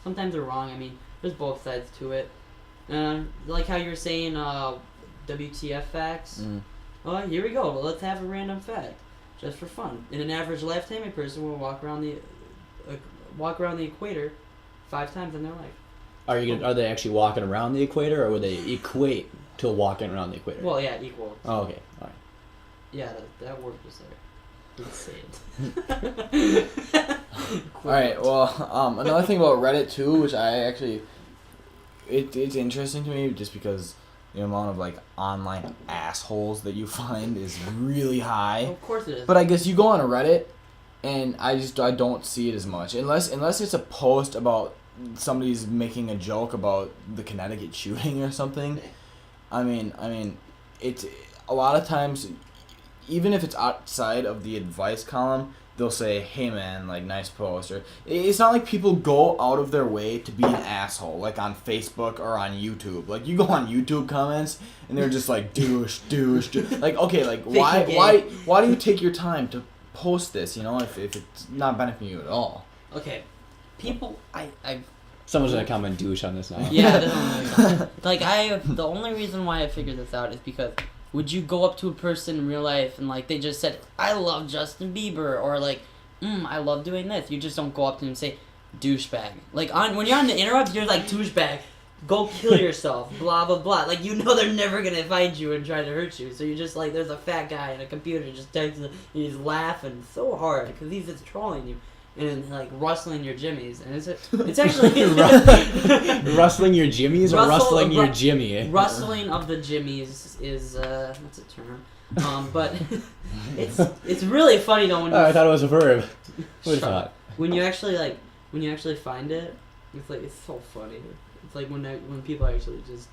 sometimes they're wrong. I mean, there's both sides to it. Like how you're saying WTF facts. Oh, here we go. Well, let's have a random fact, just for fun. In an average lifetime, a person will walk around the equator 5 times in their life. Are they actually walking around the equator, or would they equate to walking around the equator? Well, yeah, equal. Oh, okay, all right. Yeah, that word was there. Let's say it. All right. Well, another thing about Reddit too, which I actually, it's interesting to me just because the amount of, like, online assholes that you find is really high. Of course it is. But I guess you go on a Reddit, and I don't see it as much unless it's a post about somebody's making a joke about the Connecticut shooting or something. I mean, it's a lot of times, even if it's outside of the advice column, they'll say, "Hey man, like nice post," or it's not like people go out of their way to be an asshole, like on Facebook or on YouTube. Like you go on YouTube comments and they're just like douche. Like okay, like why do you take your time to post this? You know, if it's not benefiting you at all. Okay, people, I Someone's gonna comment douche on this now. yeah, the only reason why I figured this out is because would you go up to a person in real life and like they just said, "I love Justin Bieber," or like, "I love doing this." You just don't go up to them and say, "Douchebag." Like when you're on the interrupt, you're like, "Douchebag, go kill yourself." Blah blah blah. Like you know they're never gonna find you and try to hurt you, so you're just like, there's a fat guy in a computer just texting, and he's laughing so hard because he's just trolling you. And like rustling your jimmies, and it's actually Rustling your jimmies or rustling your jimmy? Rustling of the jimmies is what's a term? But it's really funny though when I thought it was a verb. What thought? When you actually find it, it's so funny. It's like when people actually just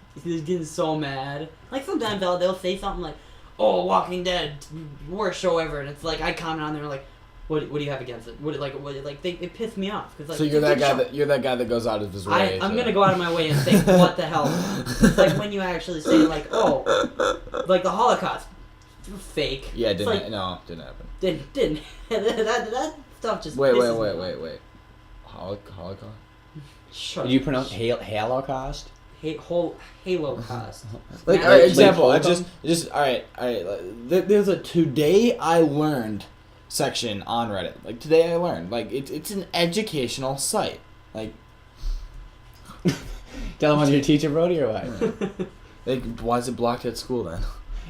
getting so mad. Like sometimes they'll say something like, "Oh, Walking Dead, worst show ever," and it's like I comment on there like, What do you have against it? It pissed me off. Cause, like, so you're that guy that goes out of his way. I'm gonna go out of my way and say, what the hell? It's like when you actually say, like, oh, like the Holocaust, fake. Yeah, didn't happen. Didn't. that stuff just. Wait. Holocaust. Shut Did you pronounce Holocaust? Holocaust. Like, all right, example. Just all right. There's a today I learned section on Reddit. Like today I learned. Like it's an educational site. Like tell them what your teacher wrote or what? Like why is it blocked at school then?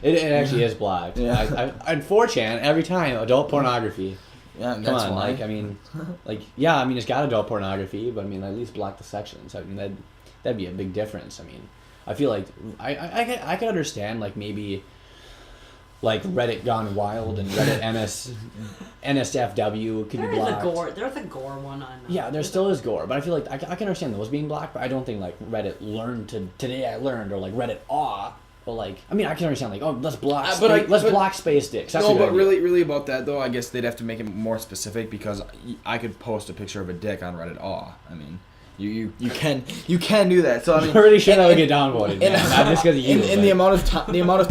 It actually is blocked. Yeah. On 4chan every time adult pornography. Yeah, come that's on, why. It's got adult pornography, but I mean at least block the sections. I mean that'd be a big difference. I mean I feel like I could understand like maybe like Reddit Gone Wild and Reddit NSFW could be blocked. There's a gore one on. Yeah, there still is gore, but I feel like I can understand those being blocked, but I don't think like Reddit today I learned or like Reddit aw. But like I mean I can understand like let's block block space dicks. That's really about that though I guess they'd have to make it more specific because I could post a picture of a dick on Reddit aw. I mean. You can do that. So I mean, I'm pretty sure that would get downvoted. Not just because of you. And the amount of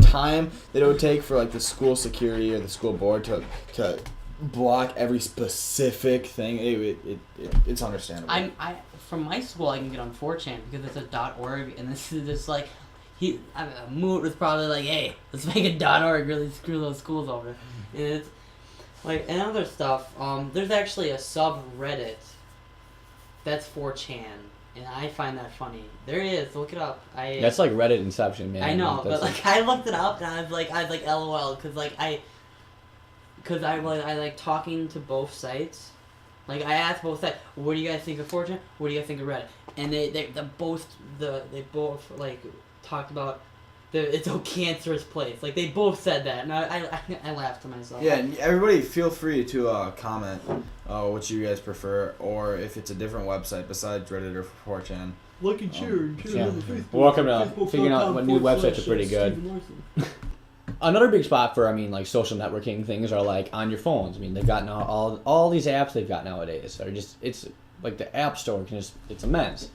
time that it would take for like the school security or the school board to block every specific thing, it's understandable. From my school I can get on 4chan because it's a .org and this is just like Moot was probably like, hey, let's make a .org, really screw those schools over, and it's like and other stuff. There's actually a subreddit. That's 4chan, and I find that funny. There is, look it up. That's like Reddit Inception, man. I know, but like I looked it up and I was like LOL, because I like talking to both sites. Like I asked both sides, what do you guys think of 4chan? What do you guys think of Reddit? And they both like talked about it's a cancerous place. Like they both said that, and I laughed to myself. Yeah, and everybody feel free to comment what you guys prefer, or if it's a different website besides Reddit or 4chan. Like and share. Welcome to figuring out what new websites are pretty good. Another big spot for like social networking things are like on your phones. I mean they've got now all these apps they've got nowadays are just it's like the app store it's immense.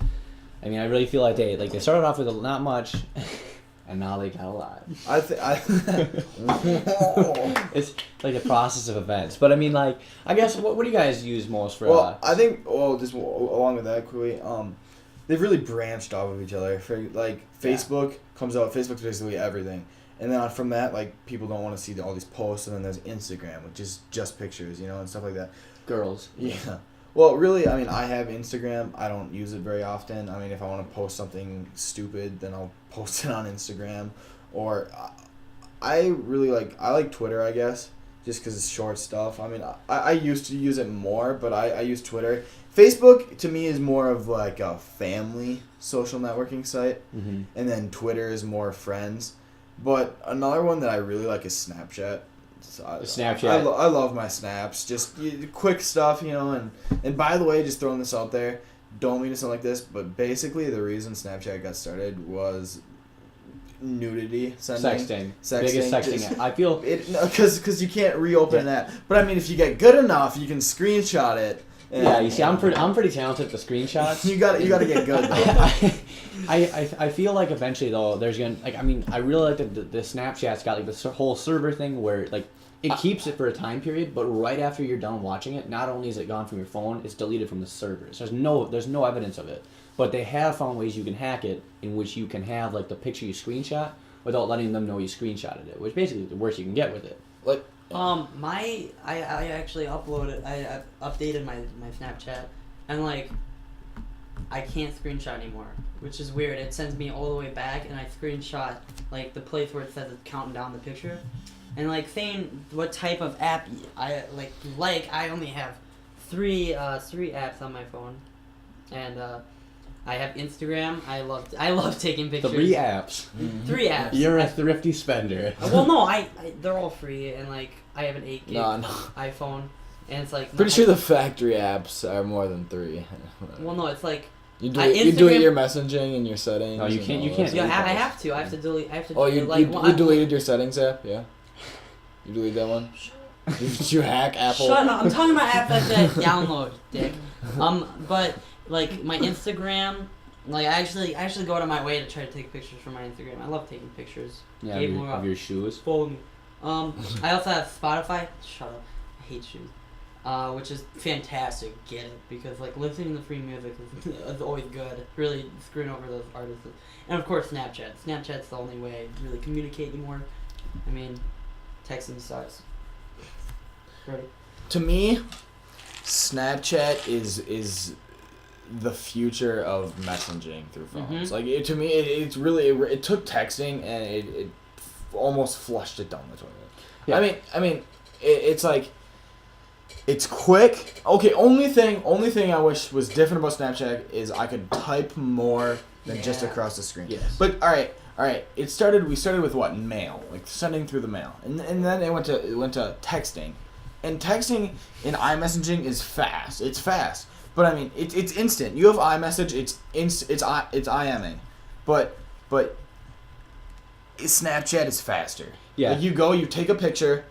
I mean I really feel like they started off with not much. And now they got a lot. It's like a process of events. But I mean, like, I guess, what do you guys use most for... Well, I think, just along with that quickly, they've really branched off of each other. Facebook comes out, Facebook's basically everything. And then from that, like, people don't want to see all these posts, and then there's Instagram, which is just pictures, and stuff like that. Girls. Yeah. Well, really, I mean, I have Instagram. I don't use it very often. I mean, if I want to post something stupid, then I'll post it on Instagram. Or I like Twitter, I guess, just because it's short stuff. I mean, I used to use it more, but I use Twitter. Facebook, to me, is more of like a family social networking site. Mm-hmm. And then Twitter is more friends. But another one that I really like is Snapchat. Snapchat. I love my snaps. Just quick stuff, and by the way, just throwing this out there, don't mean to sound like this, but basically the reason Snapchat got started was nudity sending. Sexting. Biggest sexting. I feel because you can't reopen that. But I mean, if you get good enough, you can screenshot it. Yeah, you see, I'm pretty talented at the screenshots. you got to get good though. I feel like eventually though there's gonna like I mean I really like that the Snapchat's got like this whole server thing where like it keeps it for a time period, but right after you're done watching it, not only is it gone from your phone, it's deleted from the servers. There's no evidence of it, but they have found ways you can hack it in which you can have like the picture you screenshot without letting them know you screenshotted it, which basically is the worst you can get with it. Like I actually uploaded I updated my Snapchat and like I can't screenshot anymore, which is weird. It sends me all the way back and I screenshot like the place where it says it's counting down the picture. And like saying what type of app I only have three apps on my phone. And I have Instagram. I love taking pictures. 3 apps. Mm-hmm. 3 apps. You're a thrifty spender. Well, no, I they're all free, and like I have an 8 gig no. iPhone, and it's like pretty sure the factory apps are more than 3. Well, no, it's like you delete your messaging and your settings. No, you can't. Yeah, I have to. I have to delete. Oh, you deleted your settings app? Yeah. You delete that one? Did you hack Apple? Shut up! I'm talking about apps that download, dick. But like my Instagram, like I actually go out of my way to try to take pictures for my Instagram. I love taking pictures. Yeah, of your shoes. Follow me. I also have Spotify. Shut up. I hate shoes. Which is fantastic. Get it, because like listening to free music is always good. Really screwing over those artists. And of course Snapchat. Snapchat's the only way to really communicate anymore. I mean, texting sucks. Ready? To me, Snapchat is the future of messaging through phones. Mm-hmm. Like to me, it's really it took texting and it almost flushed it down the toilet. Yeah. I mean, it's like it's quick. Okay, only thing I wish was different about Snapchat is I could type more than just across the screen. Yes. But all right. We started with what? Mail, like sending through the mail, and then it went to texting, and texting in iMessaging is fast. It's fast, but I mean it's instant. You have iMessage, it's IMing, but Snapchat is faster. Yeah. Like you take a picture,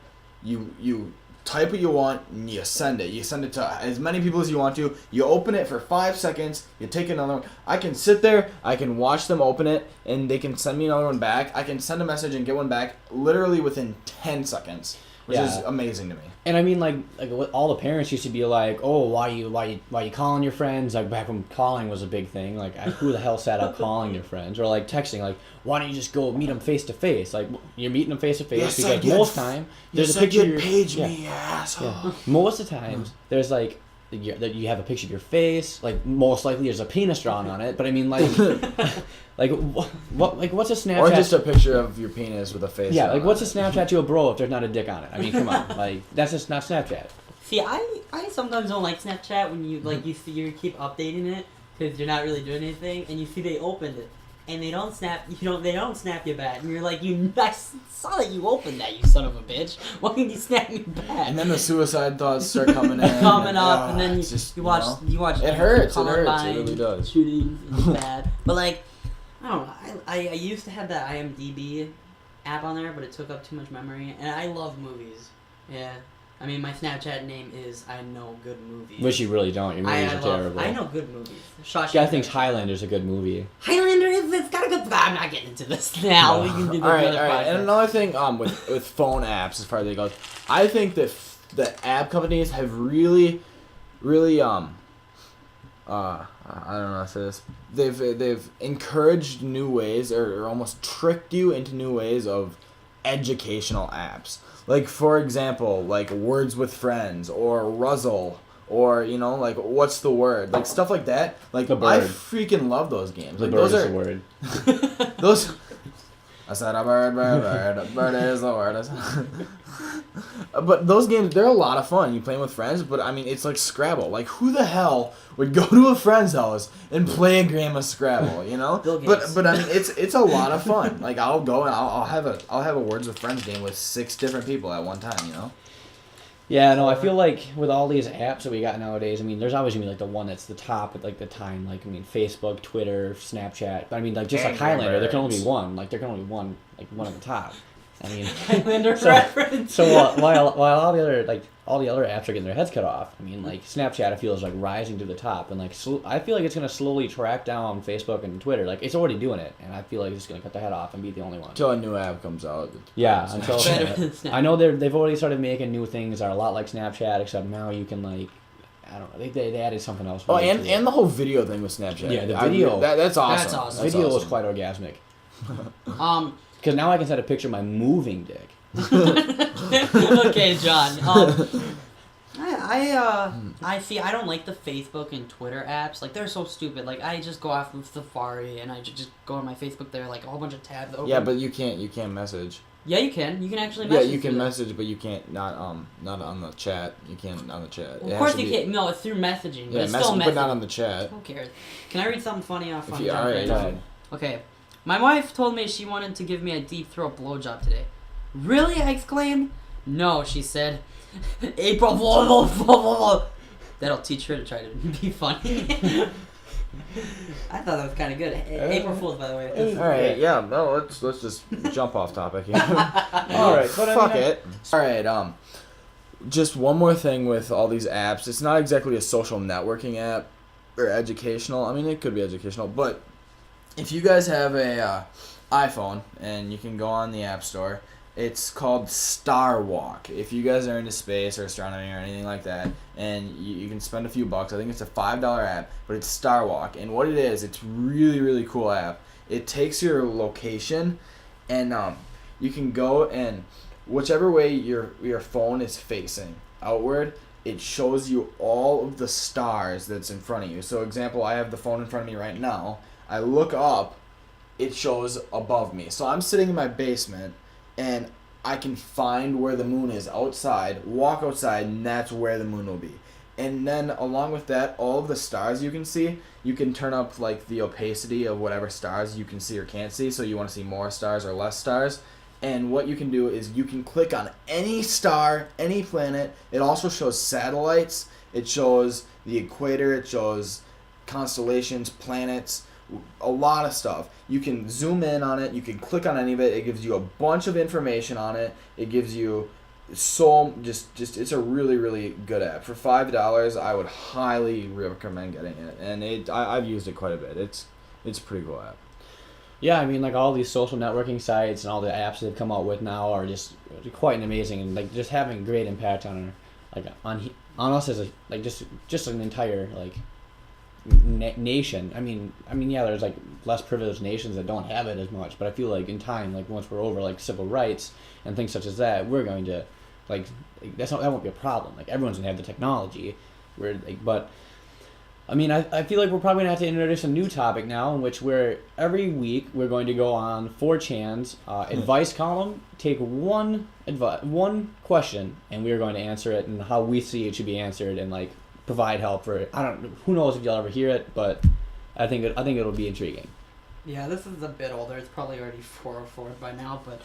you type what you want, and you send it. You send it to as many people as you want to. You open it for 5 seconds. You take another one. I can sit there. I can watch them open it, and they can send me another one back. I can send a message and get one back literally within 10 seconds, which is amazing to me. And I mean, like what all the parents used to be like, oh, why you calling your friends? Like back when calling was a big thing. Like who the hell sat up calling your friends? Or like texting, like why don't you just go meet them face to face? Like you're meeting them face to face because most time there's a picture. Page me, asshole. Yeah. Most of the times there's like that you have a picture of your face. Like most likely there's a penis drawn on it. But I mean like what's a Snapchat? Or just a picture of your penis with a face. Yeah, like what's a Snapchat to a bro if there's not a dick on it? I mean, come on, like that's just not Snapchat. See, I sometimes don't like Snapchat when you like you keep updating it because you're not really doing anything, and you see they opened it and they don't snap you back, and you're like, I saw that you opened that, you son of a bitch. Why didn't you snap me back? And then the suicide thoughts start coming in. And then you watch. It hurts. It Columbine really does. Shootings. It's bad. But like, I don't know. I used to have that IMDb app on there, but it took up too much memory, and I love movies. Yeah. I mean, my Snapchat name is I Know Good Movies. Which you really don't. Your movies are terrible. I know good movies. Guy thinks Highlander's a good movie. Highlander it's got a good. I'm not getting into this now. No. We can do this all right. podcast. And another thing, with phone apps, as far as they go, I think that the app companies have really, I don't know how to say this. They've encouraged new ways, or almost tricked you into new ways of educational apps. Like, for example, like Words with Friends, or Ruzzle, or, like, What's the Word? Like, stuff like that. Like, I freaking love those games. The like, bird those is are, the word. Those... I said a bird is the word. But those games, they're a lot of fun. You play them with friends, but, I mean, it's like Scrabble. Like, who the hell would go to a friend's house and play a game of Scrabble, But I mean, it's a lot of fun. Like, I'll go and I'll have a Words with Friends game with 6 different people at one time, Yeah, no, I feel like with all these apps that we got nowadays, I mean, there's always gonna be like the one that's the top at like the time, like I mean, Facebook, Twitter, Snapchat. But I mean, like just like Angry Highlander, there can only be Birds. one. Like there can only be one, like one at the top. I mean, Highlander so, reference. so while all the other apps are getting their heads cut off, I mean, like Snapchat, I feel is like rising to the top, and like I feel like it's gonna slowly track down Facebook and Twitter. Like it's already doing it, and I feel like it's gonna cut their head off and be the only one. Until a new app comes out. Yeah, until Better than Snapchat. I know they've already started making new things that are a lot like Snapchat, except now you can like I don't know they added something else. Oh, really to it. and the whole video thing with Snapchat. Yeah, the video. That's awesome. That's awesome. The video was quite orgasmic. Because now I can send a picture of my moving dick. Okay, John. I see. I don't like the Facebook and Twitter apps. Like they're so stupid. Like I just go off of Safari and I just go on my Facebook. There, like a whole bunch of tabs open. Yeah, but you can't message. Yeah, you can. You can actually message. Yeah, you can through that. message, but you can't not on the chat. You can't on the chat. Well, of course you can't. No, it's through messaging. But Yeah, it's still but not messaging. on the chat. Who cares? Can I read something funny off on All right, go ahead. Okay. My wife told me she wanted to give me a deep throat blowjob today. Really? I exclaimed. No, she said. April. Blah, blah, blah, blah, blah. That'll teach her to try to be funny. I thought that was kind of good. April Fool's, by the way. All right, yeah. No, let's just jump off topic here. All right, but Fuck it. All right. Just one more thing with all these apps. It's not exactly a social networking app or educational. I mean, it could be educational, but if you guys have a iPhone and you can go on the App Store, it's called Star Walk. If you guys are into space or astronomy or anything like that, and you can spend a few bucks. I think it's a $5 app, but it's Star Walk. And what it is, it's really, really cool app. It takes your location, and you can go and whichever way your phone is facing outward, it shows you all of the stars that's in front of you. So example, I have the phone in front of me right now. I look up, it shows above me. So I'm sitting in my basement, and I can find where the moon is outside, walk outside, and that's where the moon will be. And then along with that, all of the stars you can see, you can turn up like the opacity of whatever stars you can see or can't see. So you want to see more stars or less stars. And what you can do is you can click on any star, any planet. It also shows satellites. It shows the equator. It shows constellations, planets, a lot of stuff. You can zoom in on it. You can click on any of it. It gives you a bunch of information on it. It gives you just it's a really, really good app. For $5, I would highly recommend getting it. And I've used it quite a bit. It's a pretty cool app. Yeah, I mean, like all these social networking sites and all the apps they've come out with now are just quite amazing and like just having great impact on us as a like just an entire like nation. I mean, yeah, there's like less privileged nations that don't have it as much, but I feel like in time, like once we're over like civil rights and things such as that, we're going to like that won't be a problem. Like everyone's gonna have the technology, but. I mean, I feel like we're probably going to have to introduce a new topic now in which every week we're going to go on 4chan's advice column, take one question, and we're going to answer it and how we see it should be answered and like provide help for it. Who knows if you'll ever hear it, but I think it'll be intriguing. Yeah, this is a bit older. It's probably already 404 by now, but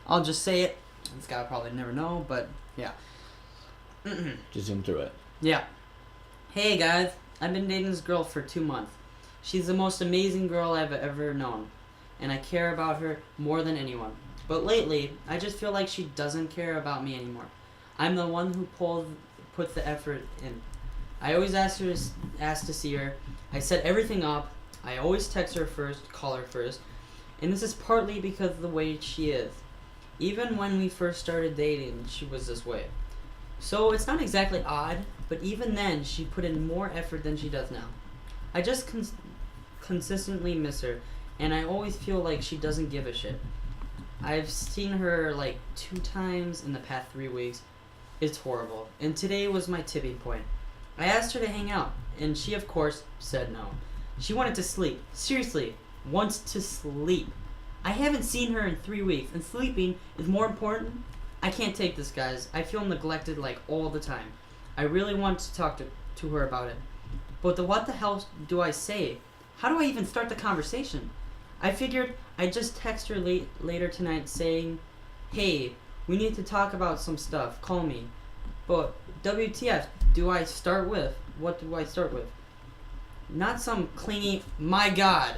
I'll just say it. This guy will probably never know, but yeah. Just zoom through it. Yeah. Hey guys. I've been dating this girl for 2 months. She's the most amazing girl I've ever known, and I care about her more than anyone. But lately, I just feel like she doesn't care about me anymore. I'm the one who puts the effort in. I always ask to see her. I set everything up. I always text her first, call her first, and this is partly because of the way she is. Even when we first started dating, she was this way. So it's not exactly odd, but even then, she put in more effort than she does now. I just consistently miss her, and I always feel like she doesn't give a shit. I've seen her like 2 times in the past 3 weeks. It's horrible. And today was my tipping point. I asked her to hang out, and she, of course, said no. She wanted to sleep. Seriously, wants to sleep. I haven't seen her in 3 weeks, and sleeping is more important. I can't take this, guys. I feel neglected like all the time. I really want to talk to her about it. But what the hell do I say? How do I even start the conversation? I figured I'd just text her later tonight saying, hey, we need to talk about some stuff. Call me. But WTF? What do I start with? Not some clingy. My God,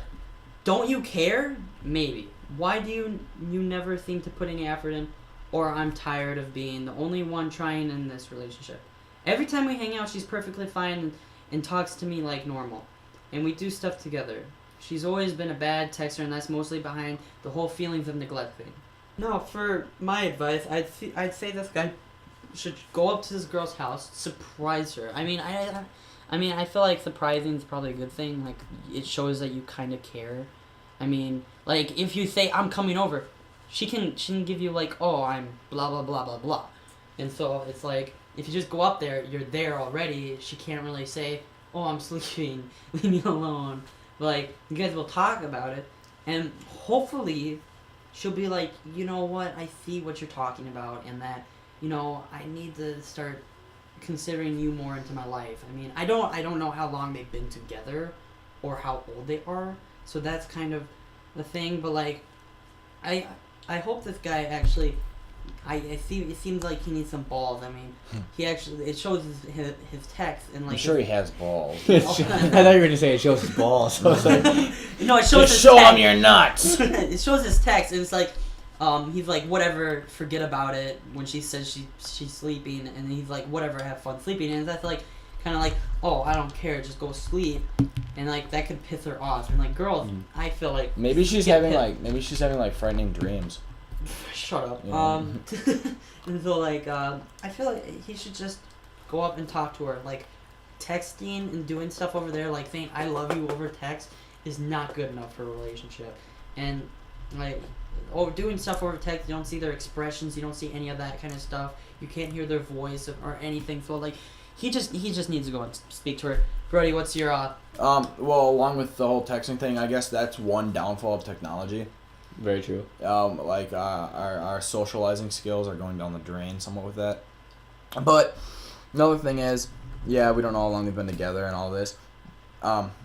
don't you care? Maybe. Why do you never seem to put any effort in? Or I'm tired of being the only one trying in this relationship. Every time we hang out, she's perfectly fine and talks to me like normal. And we do stuff together. She's always been a bad texter, and that's mostly behind the whole feelings of neglect thing. No, for my advice, I'd say this guy should go up to this girl's house, surprise her. I mean, I feel like surprising is probably a good thing. Like, it shows that you kind of care. I mean, like, if you say, I'm coming over, she can give you, like, oh, I'm blah, blah, blah, blah, blah. And so it's like, if you just go up there, you're there already. She can't really say, oh, I'm sleeping, leave me alone. But, like, you guys will talk about it, and hopefully she'll be like, you know what, I see what you're talking about, and that, you know, I need to start considering you more into my life. I mean, I don't know how long they've been together or how old they are, so that's kind of the thing. But like, I hope this guy actually, I see it seems like he needs some balls. I mean, he actually, it shows his text and like. I'm sure he has balls. I thought you were gonna say it shows his balls. So I was like, no, it shows just his show text. him your nuts. It shows his text, and it's like. He's like, whatever, forget about it, when she says she's sleeping, and he's like, whatever, have fun sleeping, and that's like, kind of like, oh, I don't care, just go sleep, and like, that could piss her off, and like, girls, I feel like... Maybe she's having like frightening dreams. Shut up. Yeah. And so like, I feel like he should just go up and talk to her, like, texting and doing stuff over there, like, saying, I love you over text, is not good enough for a relationship, and, like... Or doing stuff over text, you don't see their expressions, you don't see any of that kind of stuff. You can't hear their voice or anything. So like, he just needs to go and speak to her. Brody, what's your Well, along with the whole texting thing, I guess that's one downfall of technology. very true. Like our socializing skills are going down the drain somewhat with that. But another thing is, yeah, we don't know how long they've been together and all this.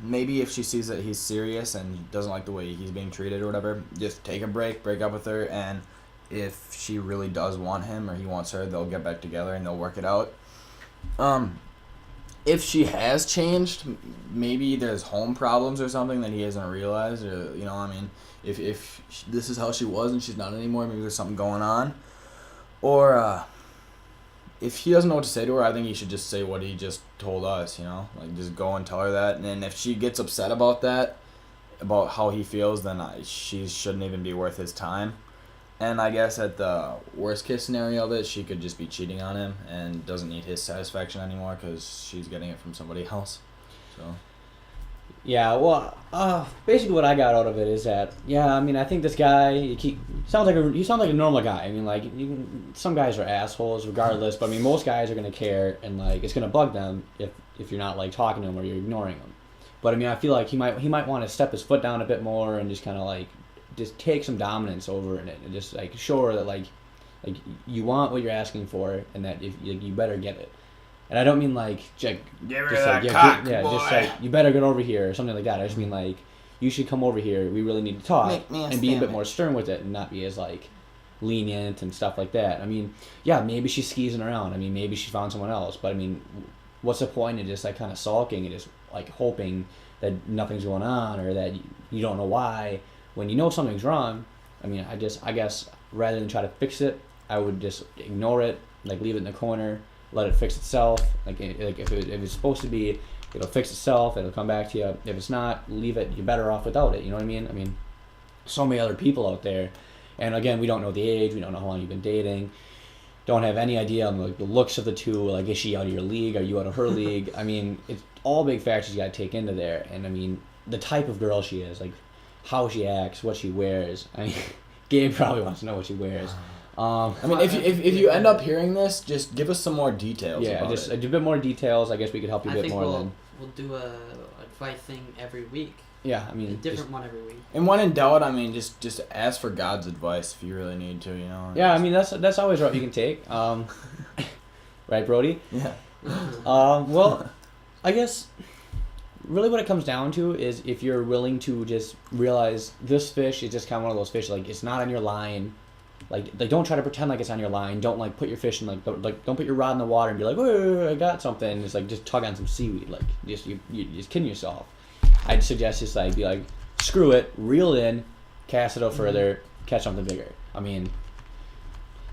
Maybe if she sees that he's serious and doesn't like the way he's being treated or whatever, just take a break up with her, and if she really does want him or he wants her, they'll get back together and they'll work it out. If she has changed, maybe there's home problems or something that he hasn't realized, or, you know, I mean, if this is how she was and she's not anymore, maybe there's something going on. Or, if he doesn't know what to say to her, I think he should just say what he just told us, you know? Like, just go and tell her that. And then if she gets upset about that, about how he feels, then she shouldn't even be worth his time. And I guess at the worst case scenario of it, she could just be cheating on him and doesn't need his satisfaction anymore because she's getting it from somebody else. So... Yeah, well, basically what I got out of it is that, yeah, I mean, I think this guy, you sound like a normal guy. I mean, like, some guys are assholes regardless, but I mean, most guys are gonna care, and like, it's gonna bug them if you're not like talking to them or you're ignoring them. But I mean, I feel like he might want to step his foot down a bit more and just kind of like just take some dominance over in it and just like show her that like you want what you're asking for and that if you better get it. And I don't mean like just like you better get over here or something like that. I just mean like you should come over here. We really need to talk and be a bit more stern with it and not be as like lenient and stuff like that. I mean, yeah, maybe she's skeezing around. I mean, maybe she found someone else. But I mean, what's the point of just like kind of sulking and just like hoping that nothing's going on or that you don't know why when you know something's wrong? I mean, I guess rather than try to fix it, I would just ignore it, like leave it in the corner. Let it fix itself. Like if it's supposed to be, it'll fix itself. It'll come back to you. If it's not, leave it. You're better off without it. You know what I mean? I mean, so many other people out there, and again, we don't know the age. We don't know how long you've been dating. Don't have any idea on like the looks of the two. Like, is she out of your league? Are you out of her league? I mean, it's all big factors you got to take into there. And I mean, the type of girl she is, like how she acts, what she wears. I mean, Gabe probably wants to know what she wears. I mean, if you end up hearing this, just give us some more details. Yeah, about just it. a bit more details. I guess we could help you a bit more. We'll do a advice thing every week. Yeah, I mean, a different one every week. And when in doubt, I mean, just ask for God's advice if you really need to. You know. Yeah, I mean that's always what you can take. Right, Brody? Yeah. Well, I guess really what it comes down to is if you're willing to just realize this fish is just kind of one of those fish, like it's not on your line. Like don't try to pretend like it's on your line. Don't like put your fish in don't put your rod in the water and be like, "Whoa, I got something." It's like just tug on some seaweed. Like you're just kidding yourself. I'd suggest just like be like, screw it, reel in, cast it out further, catch something bigger. I mean,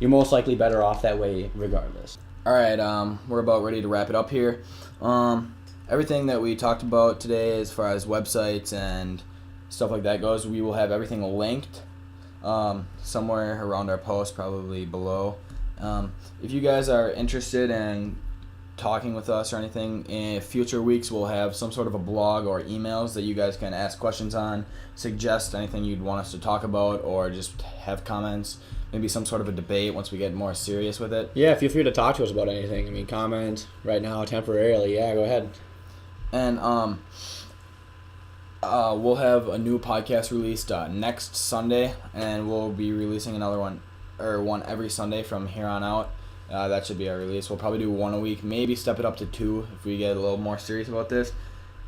you're most likely better off that way regardless. All right, we're about ready to wrap it up here. Everything that we talked about today as far as websites and stuff like that goes, we will have everything linked somewhere around our post, probably below. If you guys are interested in talking with us or anything, in future weeks we'll have some sort of a blog or emails that you guys can ask questions on, suggest anything you'd want us to talk about, or just have comments, maybe some sort of a debate once we get more serious with it. Yeah, feel free to talk to us about anything. I mean, comment right now temporarily. Yeah, go ahead. And we'll have a new podcast released next Sunday, and we'll be releasing another one every Sunday from here on out. That should be our release. We'll probably do one a week, maybe step it up to 2 if we get a little more serious about this.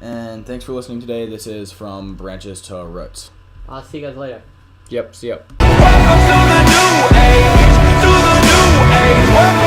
And thanks for listening today. This is From Branches to Roots. I'll see you guys later. Yep, see ya. Welcome to the new age, to the new age. Welcome